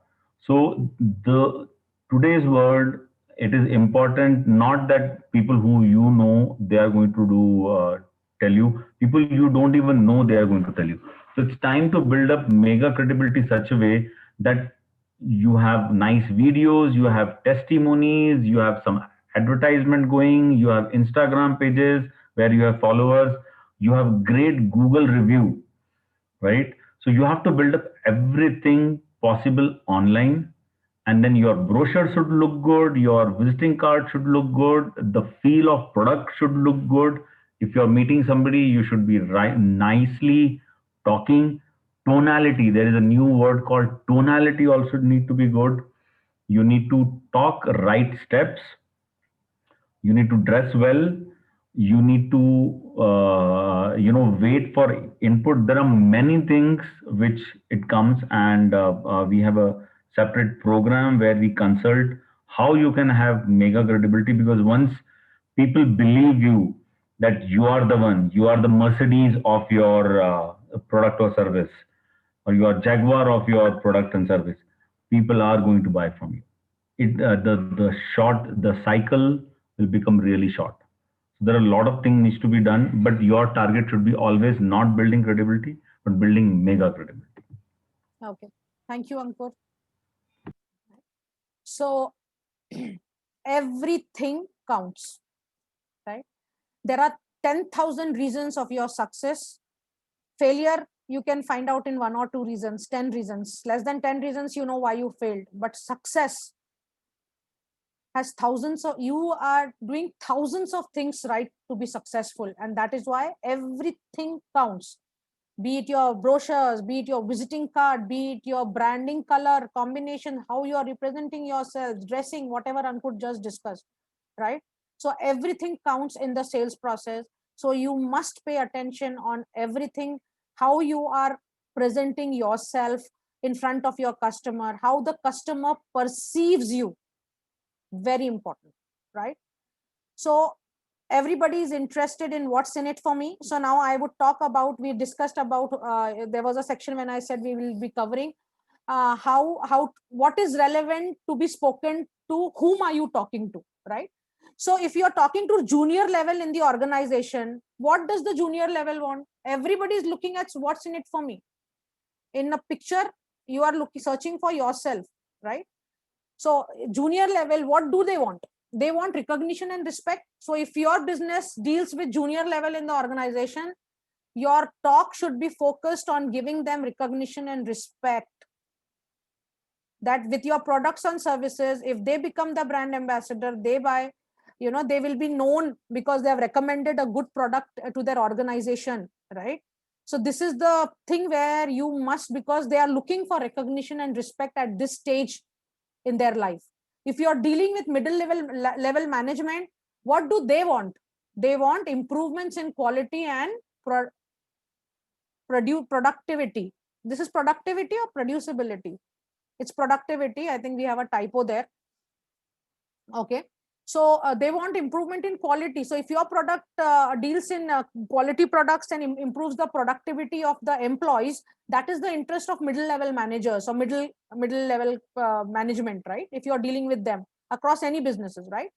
So the today's world, it is important not that people who you know they are going to do tell you, people you don't even know they are going to tell you. So it's time to build up mega credibility such a way that you have nice videos, you have testimonies, you have some advertisement going, you have Instagram pages where you have followers, you have great Google review, right? So you have to build up everything possible online, and then your brochure should look good, your visiting card should look good, the feel of product should look good. If you're meeting somebody, you should be nicely talking. Tonality, there is a new word called tonality, also need to be good. You need to talk right steps, you need to dress well, you need to wait for input. There are many things which it comes, and we have a separate program where we consult how you can have mega credibility, because once people believe you that you are the one, you are the Mercedes of your product or service, or you are Jaguar of your product and service, people are going to buy from you. The cycle will become really short. So there are a lot of things needs to be done, but your target should be always not building credibility, but building mega credibility. Okay, thank you, Ankur. So everything counts, right? There are 10,000 reasons of your success. Failure, you can find out in 1 or 2 reasons, 10 reasons, less than 10 reasons, you know why you failed. But success has thousands of, you are doing thousands of things right to be successful. And that is why everything counts. Be it your brochures, be it your visiting card, be it your branding color combination, how you are representing yourself, dressing, whatever Ankur just discussed, right? So everything counts in the sales process. So you must pay attention on everything, how you are presenting yourself in front of your customer, how the customer perceives you. Very important, right? So everybody is interested in what's in it for me. So now I would talk about, we discussed about, there was a section when I said we will be covering what is relevant to be spoken to, whom are you talking to, right? So if you're talking to junior level in the organization, what does the junior level want? Everybody is looking at what's in it for me. In a picture, you are searching for yourself, right? So junior level, what do they want? They want recognition and respect. So if your business deals with junior level in the organization, your talk should be focused on giving them recognition and respect. That with your products and services, if they become the brand ambassador, they buy, they will be known because they have recommended a good product to their organization, right? So this is the thing where you must, because they are looking for recognition and respect at this stage in their life. If you are dealing with middle level management, what do they want? They want improvements in quality and productivity. This is productivity or producibility? It's productivity. I think we have a typo there. Okay. So they want improvement in quality. So if your product deals in quality products and improves the productivity of the employees, that is the interest of middle level managers or middle level management, right? If you're dealing with them across any businesses, right?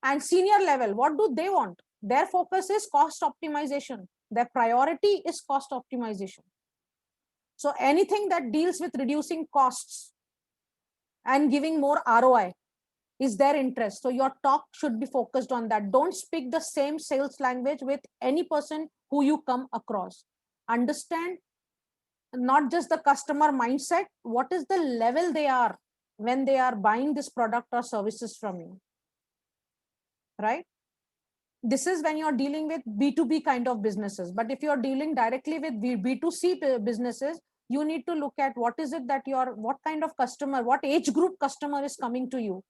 And senior level, what do they want? Their focus is cost optimization. Their priority is cost optimization. So anything that deals with reducing costs and giving more ROI is their interest. So your talk should be focused on that. Don't speak the same sales language with any person who you come across. Understand not just the customer mindset, what is the level they are when they are buying this product or services from you, right? This is when you're dealing with B2B kind of businesses. But if you're dealing directly with B2C businesses, you need to look at what is it that what kind of customer, what age group customer is coming to you.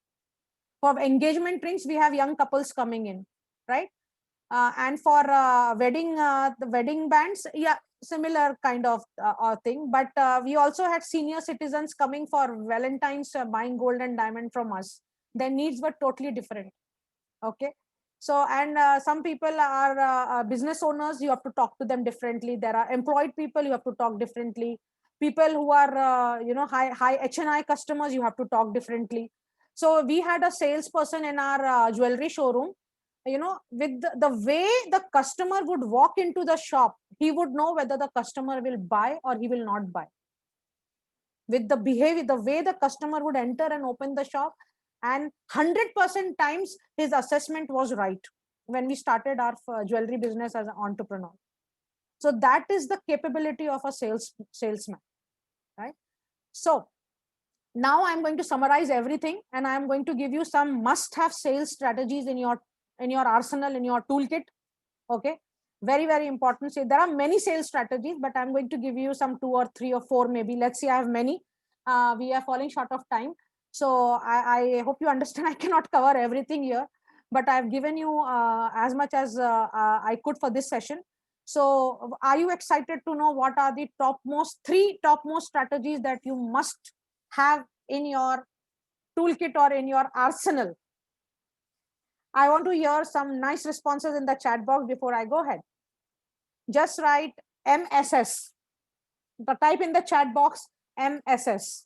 For engagement rings, we have young couples coming in, right? And for the wedding bands, yeah, similar kind of thing. But we also had senior citizens coming for Valentine's, buying gold and diamond from us. Their needs were totally different. Okay. So, and some people are business owners, you have to talk to them differently. There are employed people, you have to talk differently. People who are, high HNI customers, you have to talk differently. So we had a salesperson in our jewelry showroom, with the way the customer would walk into the shop, he would know whether the customer will buy or he will not buy. With the behavior, the way the customer would enter and open the shop, and 100% times his assessment was right when we started our jewelry business as an entrepreneur. So that is the capability of a salesman, right? So now I'm going to summarize everything, and I'm going to give you some must-have sales strategies in your arsenal, in your toolkit. Okay, very, very important. So there are many sales strategies, but I'm going to give you some 2 or 3 or 4 maybe. Let's say I have many. We are falling short of time. So I hope you understand I cannot cover everything here, but I've given you as much as I could for this session. So are you excited to know what are the three topmost strategies that you must have in your toolkit or in your arsenal? I want to hear some nice responses in the chat box before I go ahead. Just write MSS. Type in the chat box MSS.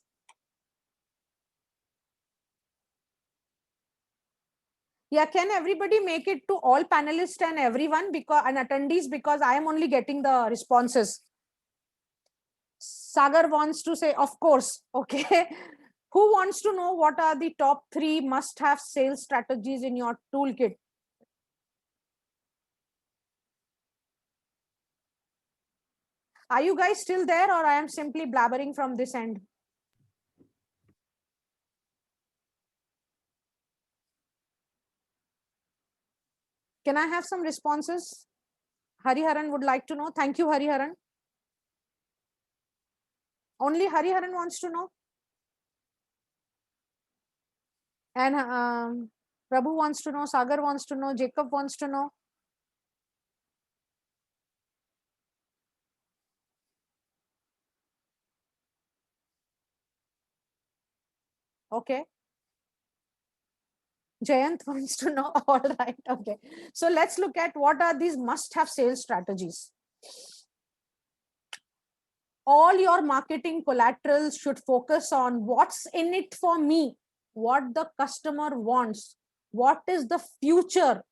Yeah, can everybody make it to all panelists and everyone and attendees, because I am only getting the responses. Sagar wants to say, of course. Okay. Who wants to know what are the top 3 must-have sales strategies in your toolkit? Are you guys still there, or I am simply blabbering from this end? Can I have some responses? Hariharan would like to know. Thank you, Hariharan. Only Hariharan wants to know. And Prabhu wants to know. Sagar wants to know. Jacob wants to know. Okay. Jayant wants to know. All right. Okay. So let's look at what are these must-have sales strategies. All your marketing collaterals should focus on what's in it for me, what the customer wants, what is the future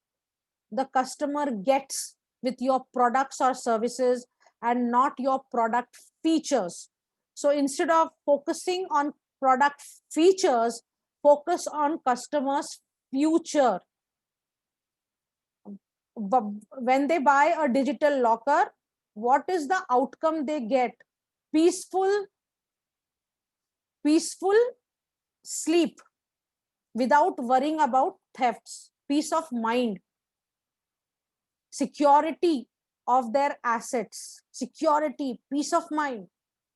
the customer gets with your products or services, and not your product features. So instead of focusing on product features, focus on customers' future. When they buy a digital locker, what is the outcome they get? Peaceful sleep without worrying about thefts, peace of mind, security of their assets, security, peace of mind,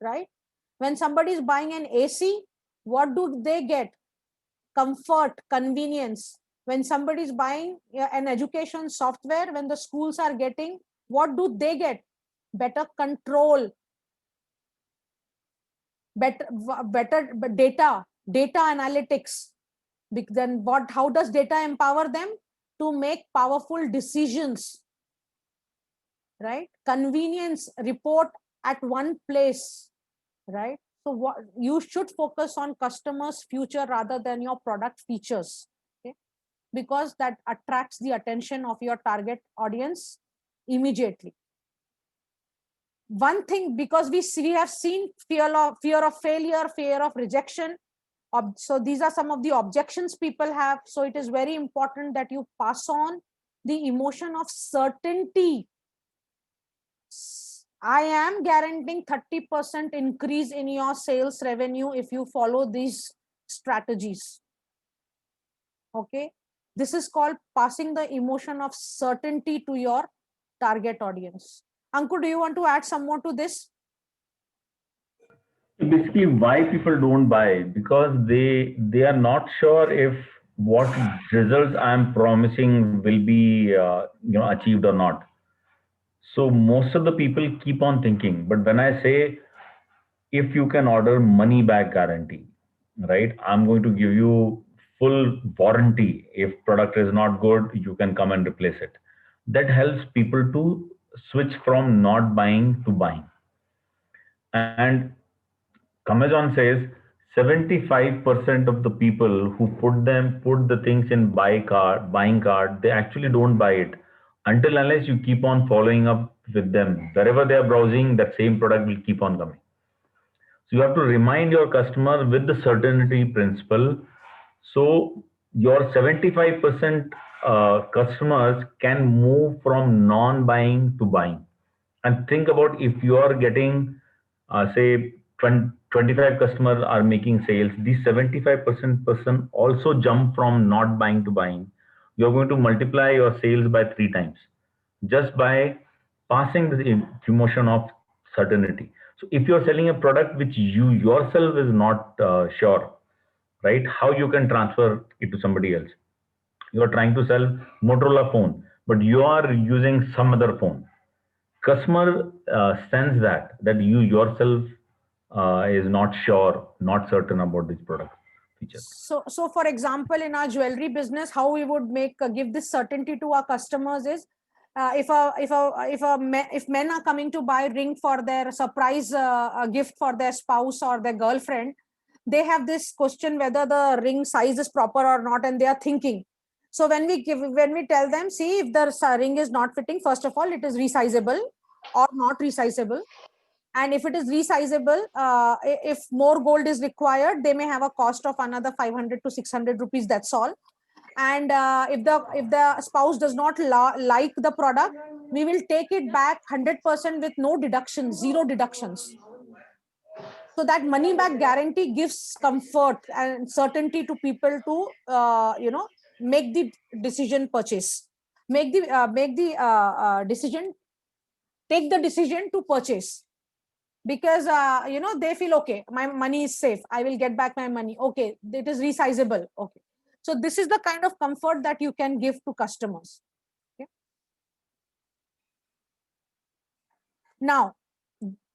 right? When somebody is buying an AC, what do they get? Comfort, convenience. When somebody is buying an education software, when the schools are getting, what do they get? Better control, better data analytics, Then what? How does data empower them? To make powerful decisions, right? Convenience, report at one place, right? So what you should focus on customers' future rather than your product features, okay? Because that attracts the attention of your target audience immediately. One thing, because we have seen fear of failure, fear of rejection. So these are some of the objections people have. So it is very important that you pass on the emotion of certainty. I am guaranteeing 30% increase in your sales revenue if you follow these strategies. Okay. This is called passing the emotion of certainty to your target audience. Ankur, do you want to add some more to this? Basically, why people don't buy? Because they are not sure if what results I am promising will be achieved or not. So most of the people keep on thinking. But when I say, if you can order money back guarantee, right? I'm going to give you full warranty. If product is not good, you can come and replace it. That helps people to switch from not buying to buying. And Amazon says 75% of the people who put the things in buying cart, they actually don't buy it until unless you keep on following up with them. Wherever they are browsing, that same product will keep on coming. So you have to remind your customer with the certainty principle. So your 75% customers can move from non-buying to buying. And think about, if you are getting, say, 25 customers are making sales, these 75% person also jump from not buying to buying. You're going to multiply your sales by 3 times just by passing the emotion of certainty. So if you're selling a product which you yourself is not sure, right, how you can transfer it to somebody else? You are trying to sell Motorola phone, but you are using some other phone. Customer sense that you yourself is not sure, not certain about this product feature. So for example, in our jewelry business, how we would give this certainty to our customers is, if men are coming to buy ring for their surprise gift for their spouse or their girlfriend, they have this question whether the ring size is proper or not, and they are thinking. So when we tell them, see, if the ring is not fitting, first of all, it is resizable or not resizable. And if it is resizable, if more gold is required, they may have a cost of another 500 to 600 rupees. That's all. And if the spouse does not like the product, we will take it back 100% with no deductions, zero deductions. So that money back guarantee gives comfort and certainty to people to make the decision purchase, decision, take the decision to purchase. Because they feel, okay, my money is safe, I will get back my money, okay, it is resizable, okay. So this is the kind of comfort that you can give to customers. Okay. Now,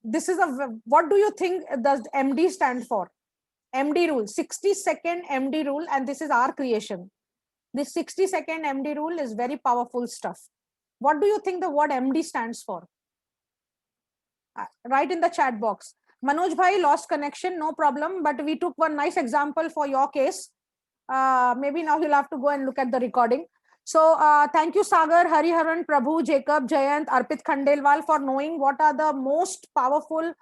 this is what do you think does MD stand for? MD rule, 60-second MD rule, and this is our creation. This 60-second MD rule is very powerful stuff. What do you think the word MD stands for? Write in the chat box. Manoj bhai, lost connection, no problem, but we took one nice example for your case. Maybe now you'll have to go and look at the recording. So thank you, Sagar, Hariharan, Prabhu, Jacob, Jayant, Arpit Khandelwal, for knowing what are the most powerful,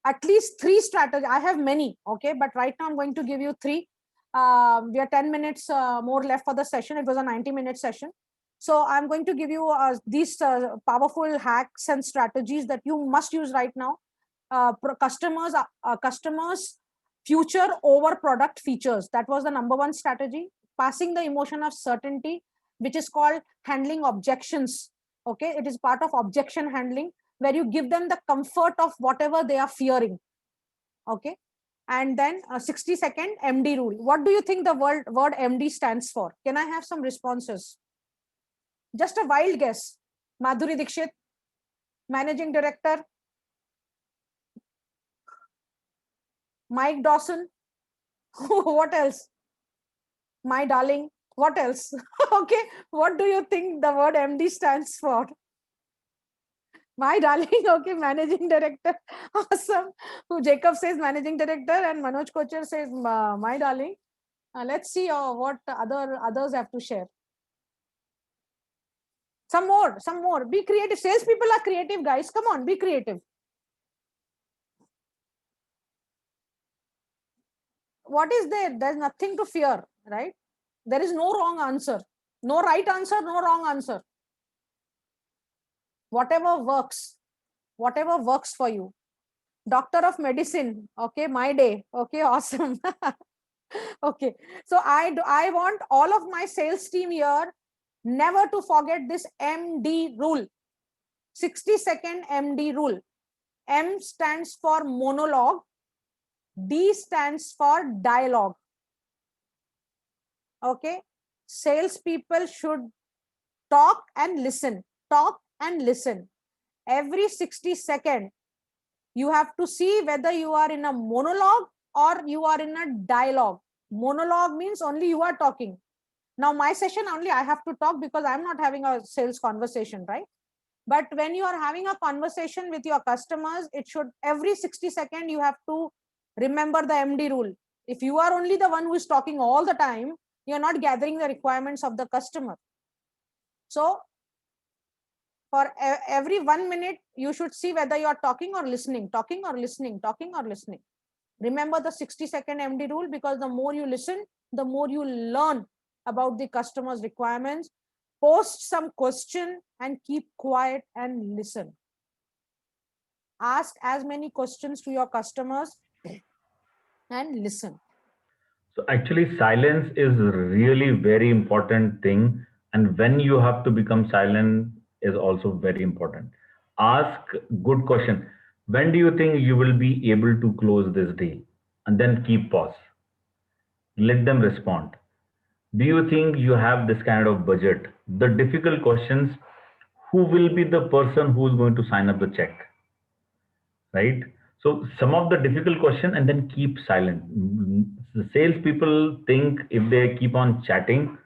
at least 3 strategies. I have many, okay, but right now I'm going to give you 3. We are 10 minutes more left for the session. It was a 90-minute session. So I'm going to give you these powerful hacks and strategies that you must use right now. Customers future over product features. That was the number 1 strategy. Passing the emotion of certainty, which is called handling objections. Okay, it is part of objection handling, where you give them the comfort of whatever they are fearing. Okay, and then a 60-second MD rule. What do you think the word MD stands for? Can I have some responses? Just a wild guess. Madhuri Dixit, Managing Director. Mike Dawson. What else? My darling. What else? Okay. What do you think the word MD stands for? My darling. Okay. Managing director. Awesome. Who Jacob says managing director and Manoj Kochar says my darling. Let's see what others have to share. Some more. Be creative. Salespeople are creative, guys. Come on, be creative. What is there? There's nothing to fear, right? There is no wrong answer. No right answer, no wrong answer. Whatever works for you. Doctor of medicine. Okay, my day. Okay, awesome. Okay. So I want all of my sales team here never to forget this MD rule. 60-second MD rule. M stands for monologue. D stands for dialogue. Okay. Salespeople should talk and listen. Talk and listen. Every 60 seconds, you have to see whether you are in a monologue or you are in a dialogue. Monologue means only you are talking. Now, my session only I have to talk because I'm not having a sales conversation, right? But when you are having a conversation with your customers, it should every 60 seconds, you have to remember the MD rule. If you are only the one who is talking all the time, you're not gathering the requirements of the customer. So for every 1 minute, you should see whether you are talking or listening, talking or listening, talking or listening. Remember the 60-second MD rule, because the more you listen, the more you learn about the customer's requirements. Post some question and keep quiet and listen. Ask as many questions to your customers and listen. So actually silence is really very important thing. And when you have to become silent is also very important. Ask good question. When do you think you will be able to close this deal? And then keep pause. Let them respond. Do you think you have this kind of budget? The difficult questions, who will be the person who is going to sign up the check? Right? So some of the difficult question and then keep silent. The salespeople think if they keep on chatting,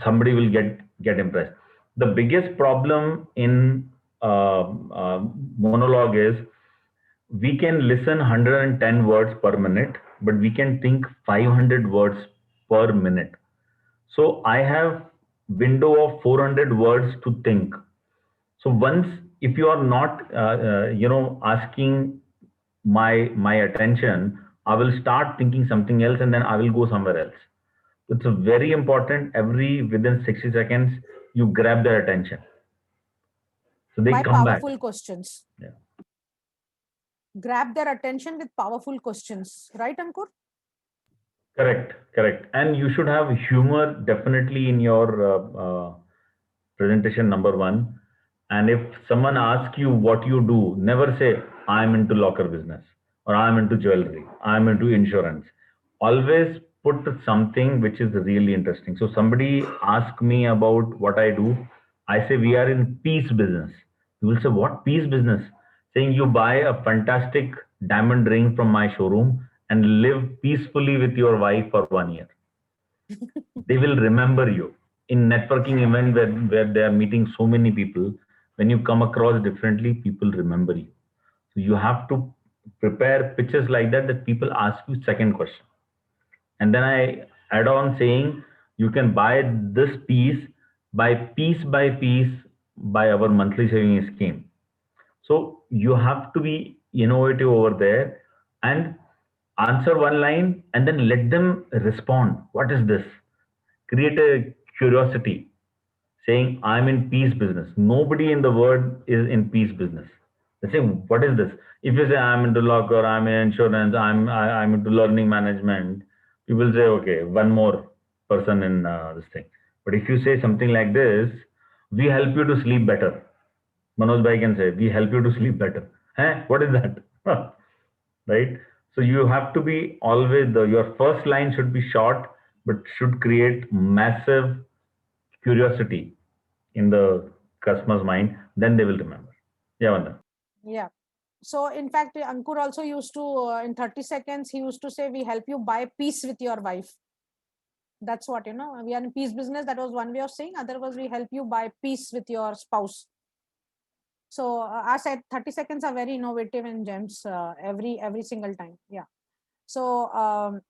somebody will get impressed. The biggest problem in monologue is we can listen 110 words per minute, but we can think 500 words per minute. So I have window of 400 words to think. So once, if you are not, asking my attention, I will start thinking something else, and then I will go somewhere else. It's a very important. Within 60 seconds, you grab their attention, so they By come back. powerful questions. Yeah. Grab their attention with powerful questions. Right, Ankur? Correct. And you should have humor definitely in your presentation, number one. And if someone asks you what you do, never say, I'm into locker business, or I'm into jewelry, I'm into insurance. Always put something which is really interesting. So somebody asks me about what I do, I say, we are in peace business. You will say, what peace business? Saying you buy a fantastic diamond ring from my showroom and live peacefully with your wife for 1 year. They will remember you. In networking event where they are meeting so many people, when you come across differently, people remember you. So you have to prepare pitches like that people ask you second question. And then I add on saying, you can buy this piece by piece by our monthly saving scheme. So you have to be innovative over there and answer one line and then let them respond. What is this? Create a curiosity, saying, I'm in peace business. Nobody in the world is in peace business. They say, what is this? If you say, I'm into locker, I'm in insurance, I'm into learning management, people say, okay, one more person in this thing. But if you say something like this, we help you to sleep better. Manoj Bhai can say, we help you to sleep better. What is that? Right? So you have to be always, your first line should be short, but should create massive curiosity in the customer's mind. Then they will remember. Yeah, Vanda. Yeah. So in fact, Ankur also used to, in 30 seconds, he used to say, we help you buy peace with your wife. That's what, we are in peace business. That was one way of saying. Otherwise, we help you buy peace with your spouse. So I said 30 seconds are very innovative in GEMS every single time. Yeah. So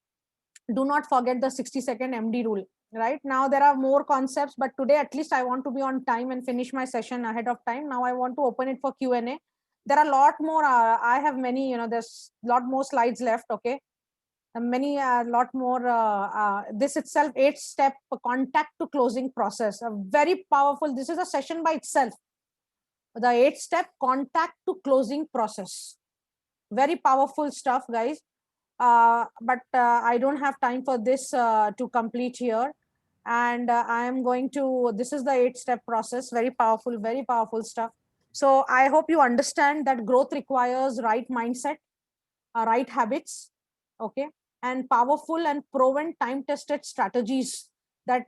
do not forget the 60-second MD rule. Right now there are more concepts, but today at least I want to be on time and finish my session ahead of time. Now I want to open it for Q&A. There are a lot more. I have many. There's a lot more slides left. Okay. Many lot more. This itself 8-step contact to closing process. A very powerful. This is a session by itself. The 8-step contact to closing process. Very powerful stuff, guys. But I don't have time for this to complete here. And I am going to, this is the 8-step process, very powerful stuff. So I hope you understand that growth requires right mindset, right habits, okay, and powerful and proven time-tested strategies that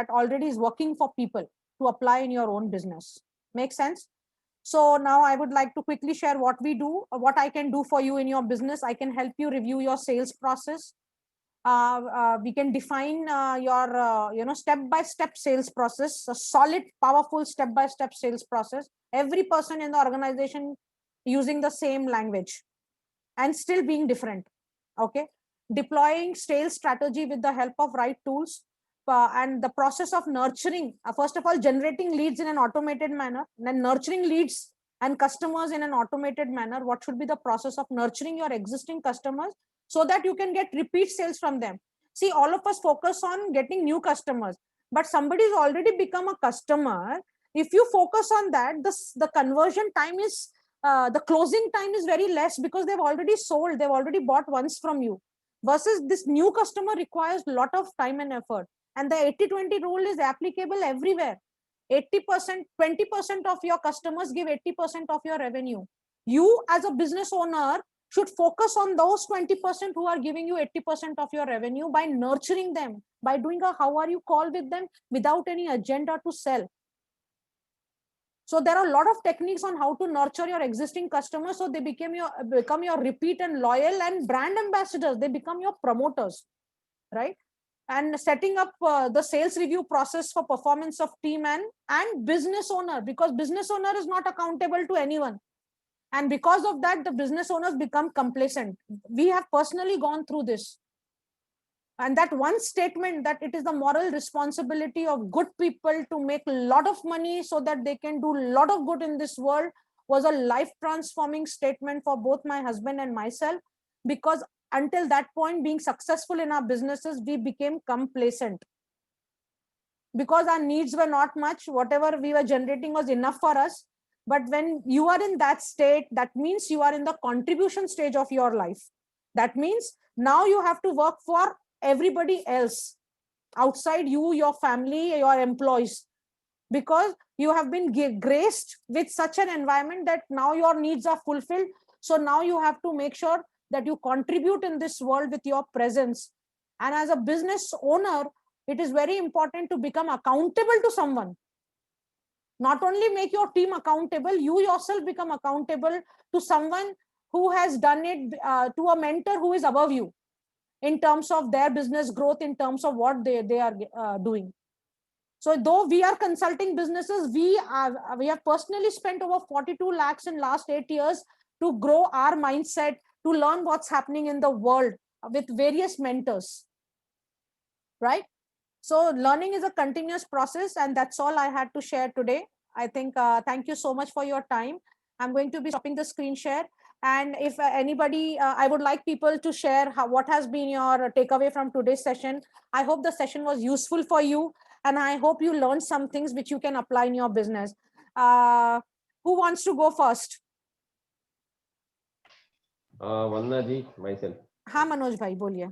already is working for people to apply in your own business. Make sense? So now I would like to quickly share what we do, what I can do for you in your business. I can help you review your sales process. We can define your step-by-step sales process, a solid, powerful step-by-step sales process. Every person in the organization using the same language and still being different. Okay. Deploying sales strategy with the help of right tools. And the process of nurturing, first of all, generating leads in an automated manner, then nurturing leads and customers in an automated manner. What should be the process of nurturing your existing customers so that you can get repeat sales from them? See, all of us focus on getting new customers, but somebody's already become a customer. If you focus on that, the conversion time is, the closing time is very less because they've already sold, they've already bought once from you. Versus this new customer requires a lot of time and effort. And the 80-20 rule is applicable everywhere. 80%, 20% of your customers give 80% of your revenue. You as a business owner should focus on those 20% who are giving you 80% of your revenue by nurturing them, by doing a how are you call with them without any agenda to sell. So there are a lot of techniques on how to nurture your existing customers so they become your repeat and loyal and brand ambassadors. They become your promoters, right? And setting up the sales review process for performance of team and business owner, because business owner is not accountable to anyone. And because of that, the business owners become complacent. We have personally gone through this. And that one statement that it is the moral responsibility of good people to make a lot of money so that they can do a lot of good in this world was a life transforming statement for both my husband and myself, because until that point, being successful in our businesses, we became complacent because our needs were not much. Whatever we were generating was enough for us. But when you are in that state, that means you are in the contribution stage of your life. That means now you have to work for everybody else outside you, your family, your employees, because you have been graced with such an environment that now your needs are fulfilled. So now you have to make sure that you contribute in this world with your presence. And as a business owner, it is very important to become accountable to someone. Not only make your team accountable, you yourself become accountable to someone who has done it, to a mentor who is above you in terms of their business growth, in terms of what they are doing. So though we are consulting businesses, we have personally spent over 42 lakhs in last 8 years to grow our mindset, to learn what's happening in the world with various mentors, right? So learning is a continuous process, and that's all I had to share today. I think, thank you so much for your time. I'm going to be stopping the screen share. And if anybody, I would like people to share what has been your takeaway from today's session. I hope the session was useful for you, and I hope you learned some things which you can apply in your business. Who wants to go first? Vandana ji, myself. हाँ मनोज भाई बोलिए.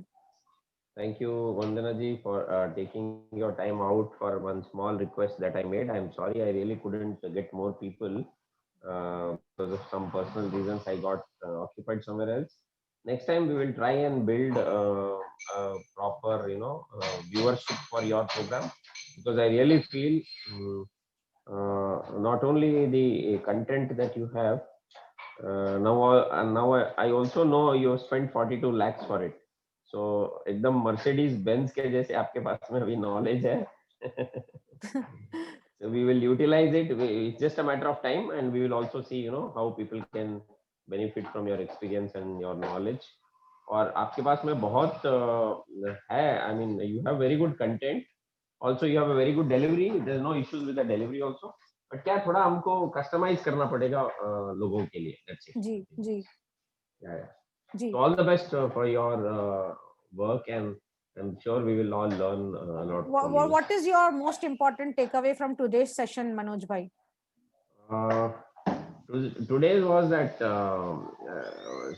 Thank you, Vandana ji, for taking your time out for one small request that I made. I'm sorry, I really couldn't get more people because of some personal reasons. I got occupied somewhere else. Next time we will try and build a proper, viewership for your program, because I really feel not only the content that you have. Now I also know you spent 42 lakhs for it. So एकदम Mercedes Benz के जैसे आपके पास में अभी knowledge है. So we will utilize it. It's just a matter of time, and we will also see, how people can benefit from your experience and your knowledge. और आपके पास में बहुत है. I mean, you have very good content. Also, you have a very good delivery. There's no issues with the delivery also. But क्या थोड़ा हमको customize करना पड़ेगा लोगों के लिए. That's it. Ji ji Yeah. Ji. So all the best for your work, and I'm sure we will all learn a lot from you. What is your most important takeaway from today's session, Manoj bhai? Today's was that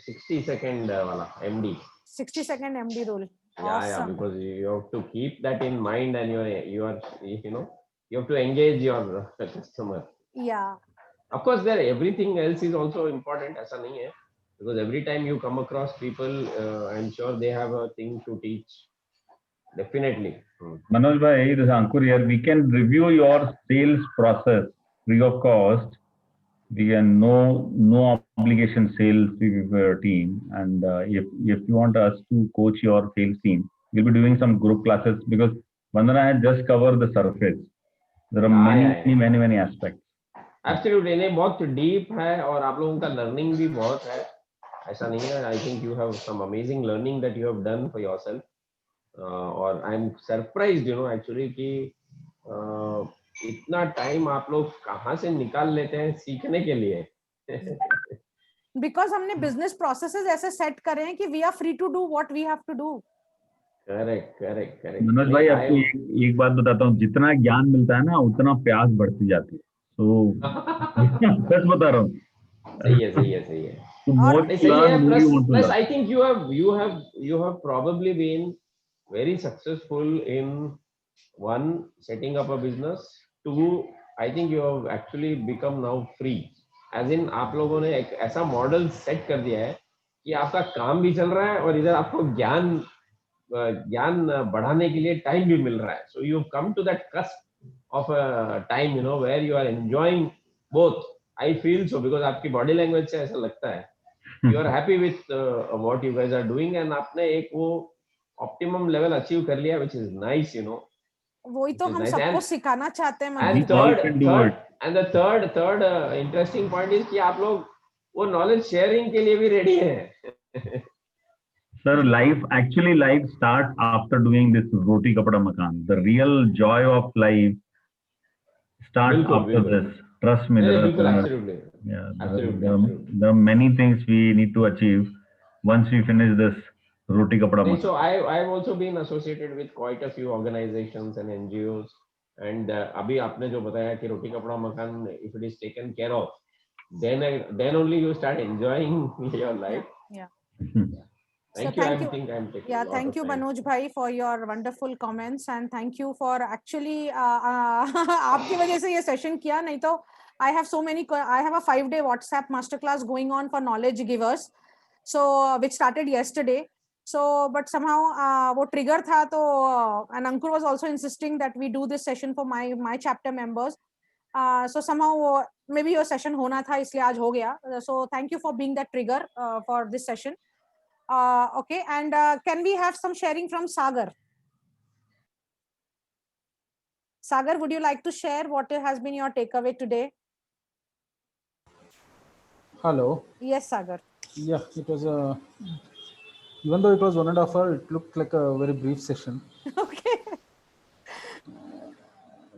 60-second wala MD. 60-second MD rule. Yeah, Awesome. because you have to keep that in mind, and you have to engage your customer. Yeah. Of course, everything else is also important. ऐसा नहीं है, because every time you come across people, I'm sure they have a thing to teach. Definitely. Manoj bhai, this is Ankur here. We can review your sales process free of cost. We can no obligation sales with your team, and if you want us to coach your sales team, we'll be doing some group classes, because Vandana had just covered the surface. There are many aspects. Absolutely, नहीं बहुत deep है, और आप लोगों का learning भी बहुत है. ऐसा नहीं है. I think you have some amazing learning that you have done for yourself. और I'm surprised, actually कि इतना टाइम आप लोग कहाँ से निकाल लेते हैं सीखने के लिए. Because हमने business processes ऐसे set करे हैं कि we are free to do what we have to do. Correct. Manoj भाई, आपको एक बात बताता हूँ, जितना ज्ञान मिलता है ना, उतना प्यास बढ़ती जाती है. तो सच बता रहा हूँ. सही है. So more you learn, more you want to Plus, learn. I think you have probably been very successful in one, setting up a business. Two, I think you have actually become now free. As in, आप लोगों ने एक ऐसा model set कर दिया है कि आपका काम भी चल रहा है और इधर आपको ज्ञान बढ़ाने के लिए टाइम भी मिल रहा है. So you've come to that cusp of a time, where you are enjoying both. I feel so, because आपकी body language से ऐसा लगता है. You are happy with what you guys are doing, and आपने एक वो optimum level achieve कर लिया, which is nice, वही तो हम सबको सिखाना चाहते हैं. And the third interesting point is कि आप लोग वो knowledge sharing के लिए भी ready हैं. Sir, life starts after doing this roti kapda makan. The real joy of life starts after this. Trust me. Absolutely. Yeah, there are many things we need to achieve once we finish this roti kapda makan. So I've also been associated with quite a few organizations and NGOs, and अभी आपने जो बताया कि roti kapda makan, if it is taken care of, then only you start enjoying your life. Yeah. Thank you. Thank you, Manoj bhai, for your wonderful comments, and thank you for actually आपकी वजह से ये session किया. नहीं तो I have a 5-day WhatsApp masterclass going on for knowledge givers, so which started yesterday. So, but somehow वो trigger था, तो and Ankur was also insisting that we do this session for my chapter members. So somehow maybe your session होना था, इसलिए आज हो गया. So thank you for being that trigger for this session. Okay, and can we have some sharing from Sagar? Sagar, would you like to share what has been your takeaway today? Hello. Yes, Sagar. Yeah, it was even though it was 1.5 hours, it looked like a very brief session. Okay.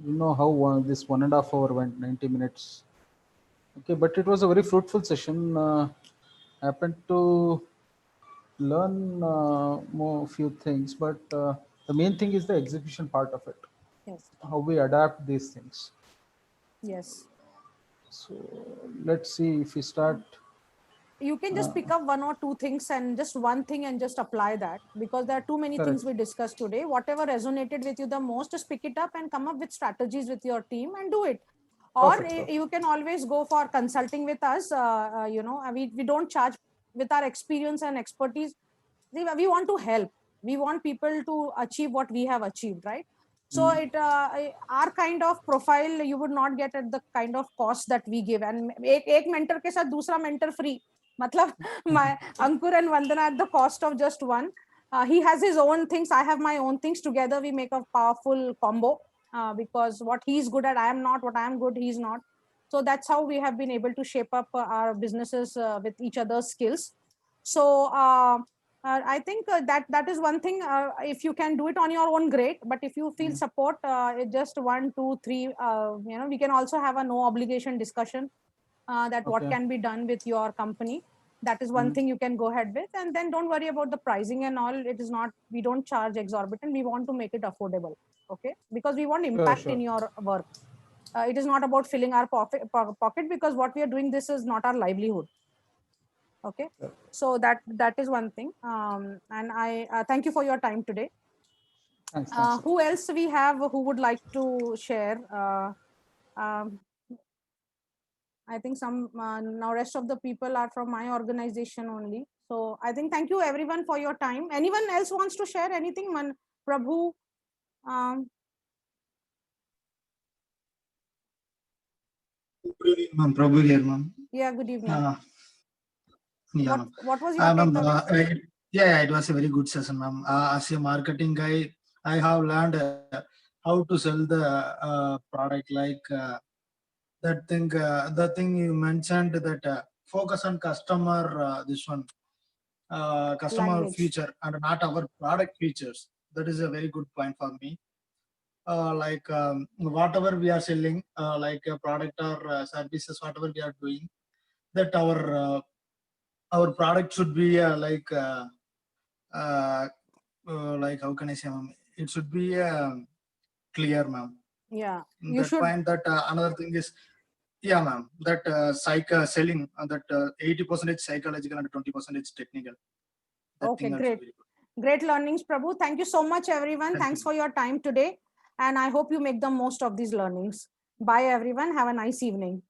You know how this 1.5 hours went, 90 minutes. Okay, but it was a very fruitful session. Happened to learn few things, but the main thing is the execution part of it. Yes. How we adapt these things. Yes. So let's see if we start. You can just pick up one or two things and just one thing and just apply that, because there are too many things we discussed today. Whatever resonated with you the most, just pick it up and come up with strategies with your team and do it. Or you can always go for consulting with us. We don't charge. With our experience and expertise, we want to help. We want people to achieve what we have achieved, right? So our kind of profile you would not get at the kind of cost that we give. And एक mentor के साथ दूसरा mentor free. मतलब Ankur and Vandana at the cost of just one. He has his own things. I have my own things. Together we make a powerful combo, because what he's good at, I am not. What I am good, he's not. So that's how we have been able to shape up our businesses with each other's skills. So I think that is one thing. If you can do it on your own, great. But if you feel support, it just 1, 2, 3. We can also have a no obligation discussion that what Okay. can be done with your company. That is one thing you can go ahead with, and then don't worry about the pricing and all. It is not, we don't charge exorbitant. We want to make it affordable, okay? Because we want impact in your work. It is not about filling our pocket, because what we are doing, this is not our livelihood. Okay, so that is one thing. And I thank you for your time today. Thanks. Who else we have who would like to share? I think some now rest of the people are from my organization only. So I think thank you everyone for your time. Anyone else wants to share anything? Prabhu. Good evening, ma'am. Prabhu here, ma'am. Yeah, good evening. Yeah, ma'am. What was your Ma'am, takeaway? yeah, it was a very good session, ma'am. As a marketing guy, I have learned how to sell the product. Like the thing you mentioned, that focus on customer. This one, customer Language. feature and not our product features. That is a very good point for me. Whatever we are selling, like a product or services, whatever we are doing, that our product should be like how can I say, ma'am? It should be clear, ma'am. Yeah, you That should. point. That another thing is, yeah, ma'am. That selling that 80% psychological and 20% technical. That Okay, thing also great. very good. Great learnings, Prabhu. Thank you so much, everyone. Thank Thanks you. for your time today. And I hope you make the most of these learnings. Bye, everyone. Have a nice evening.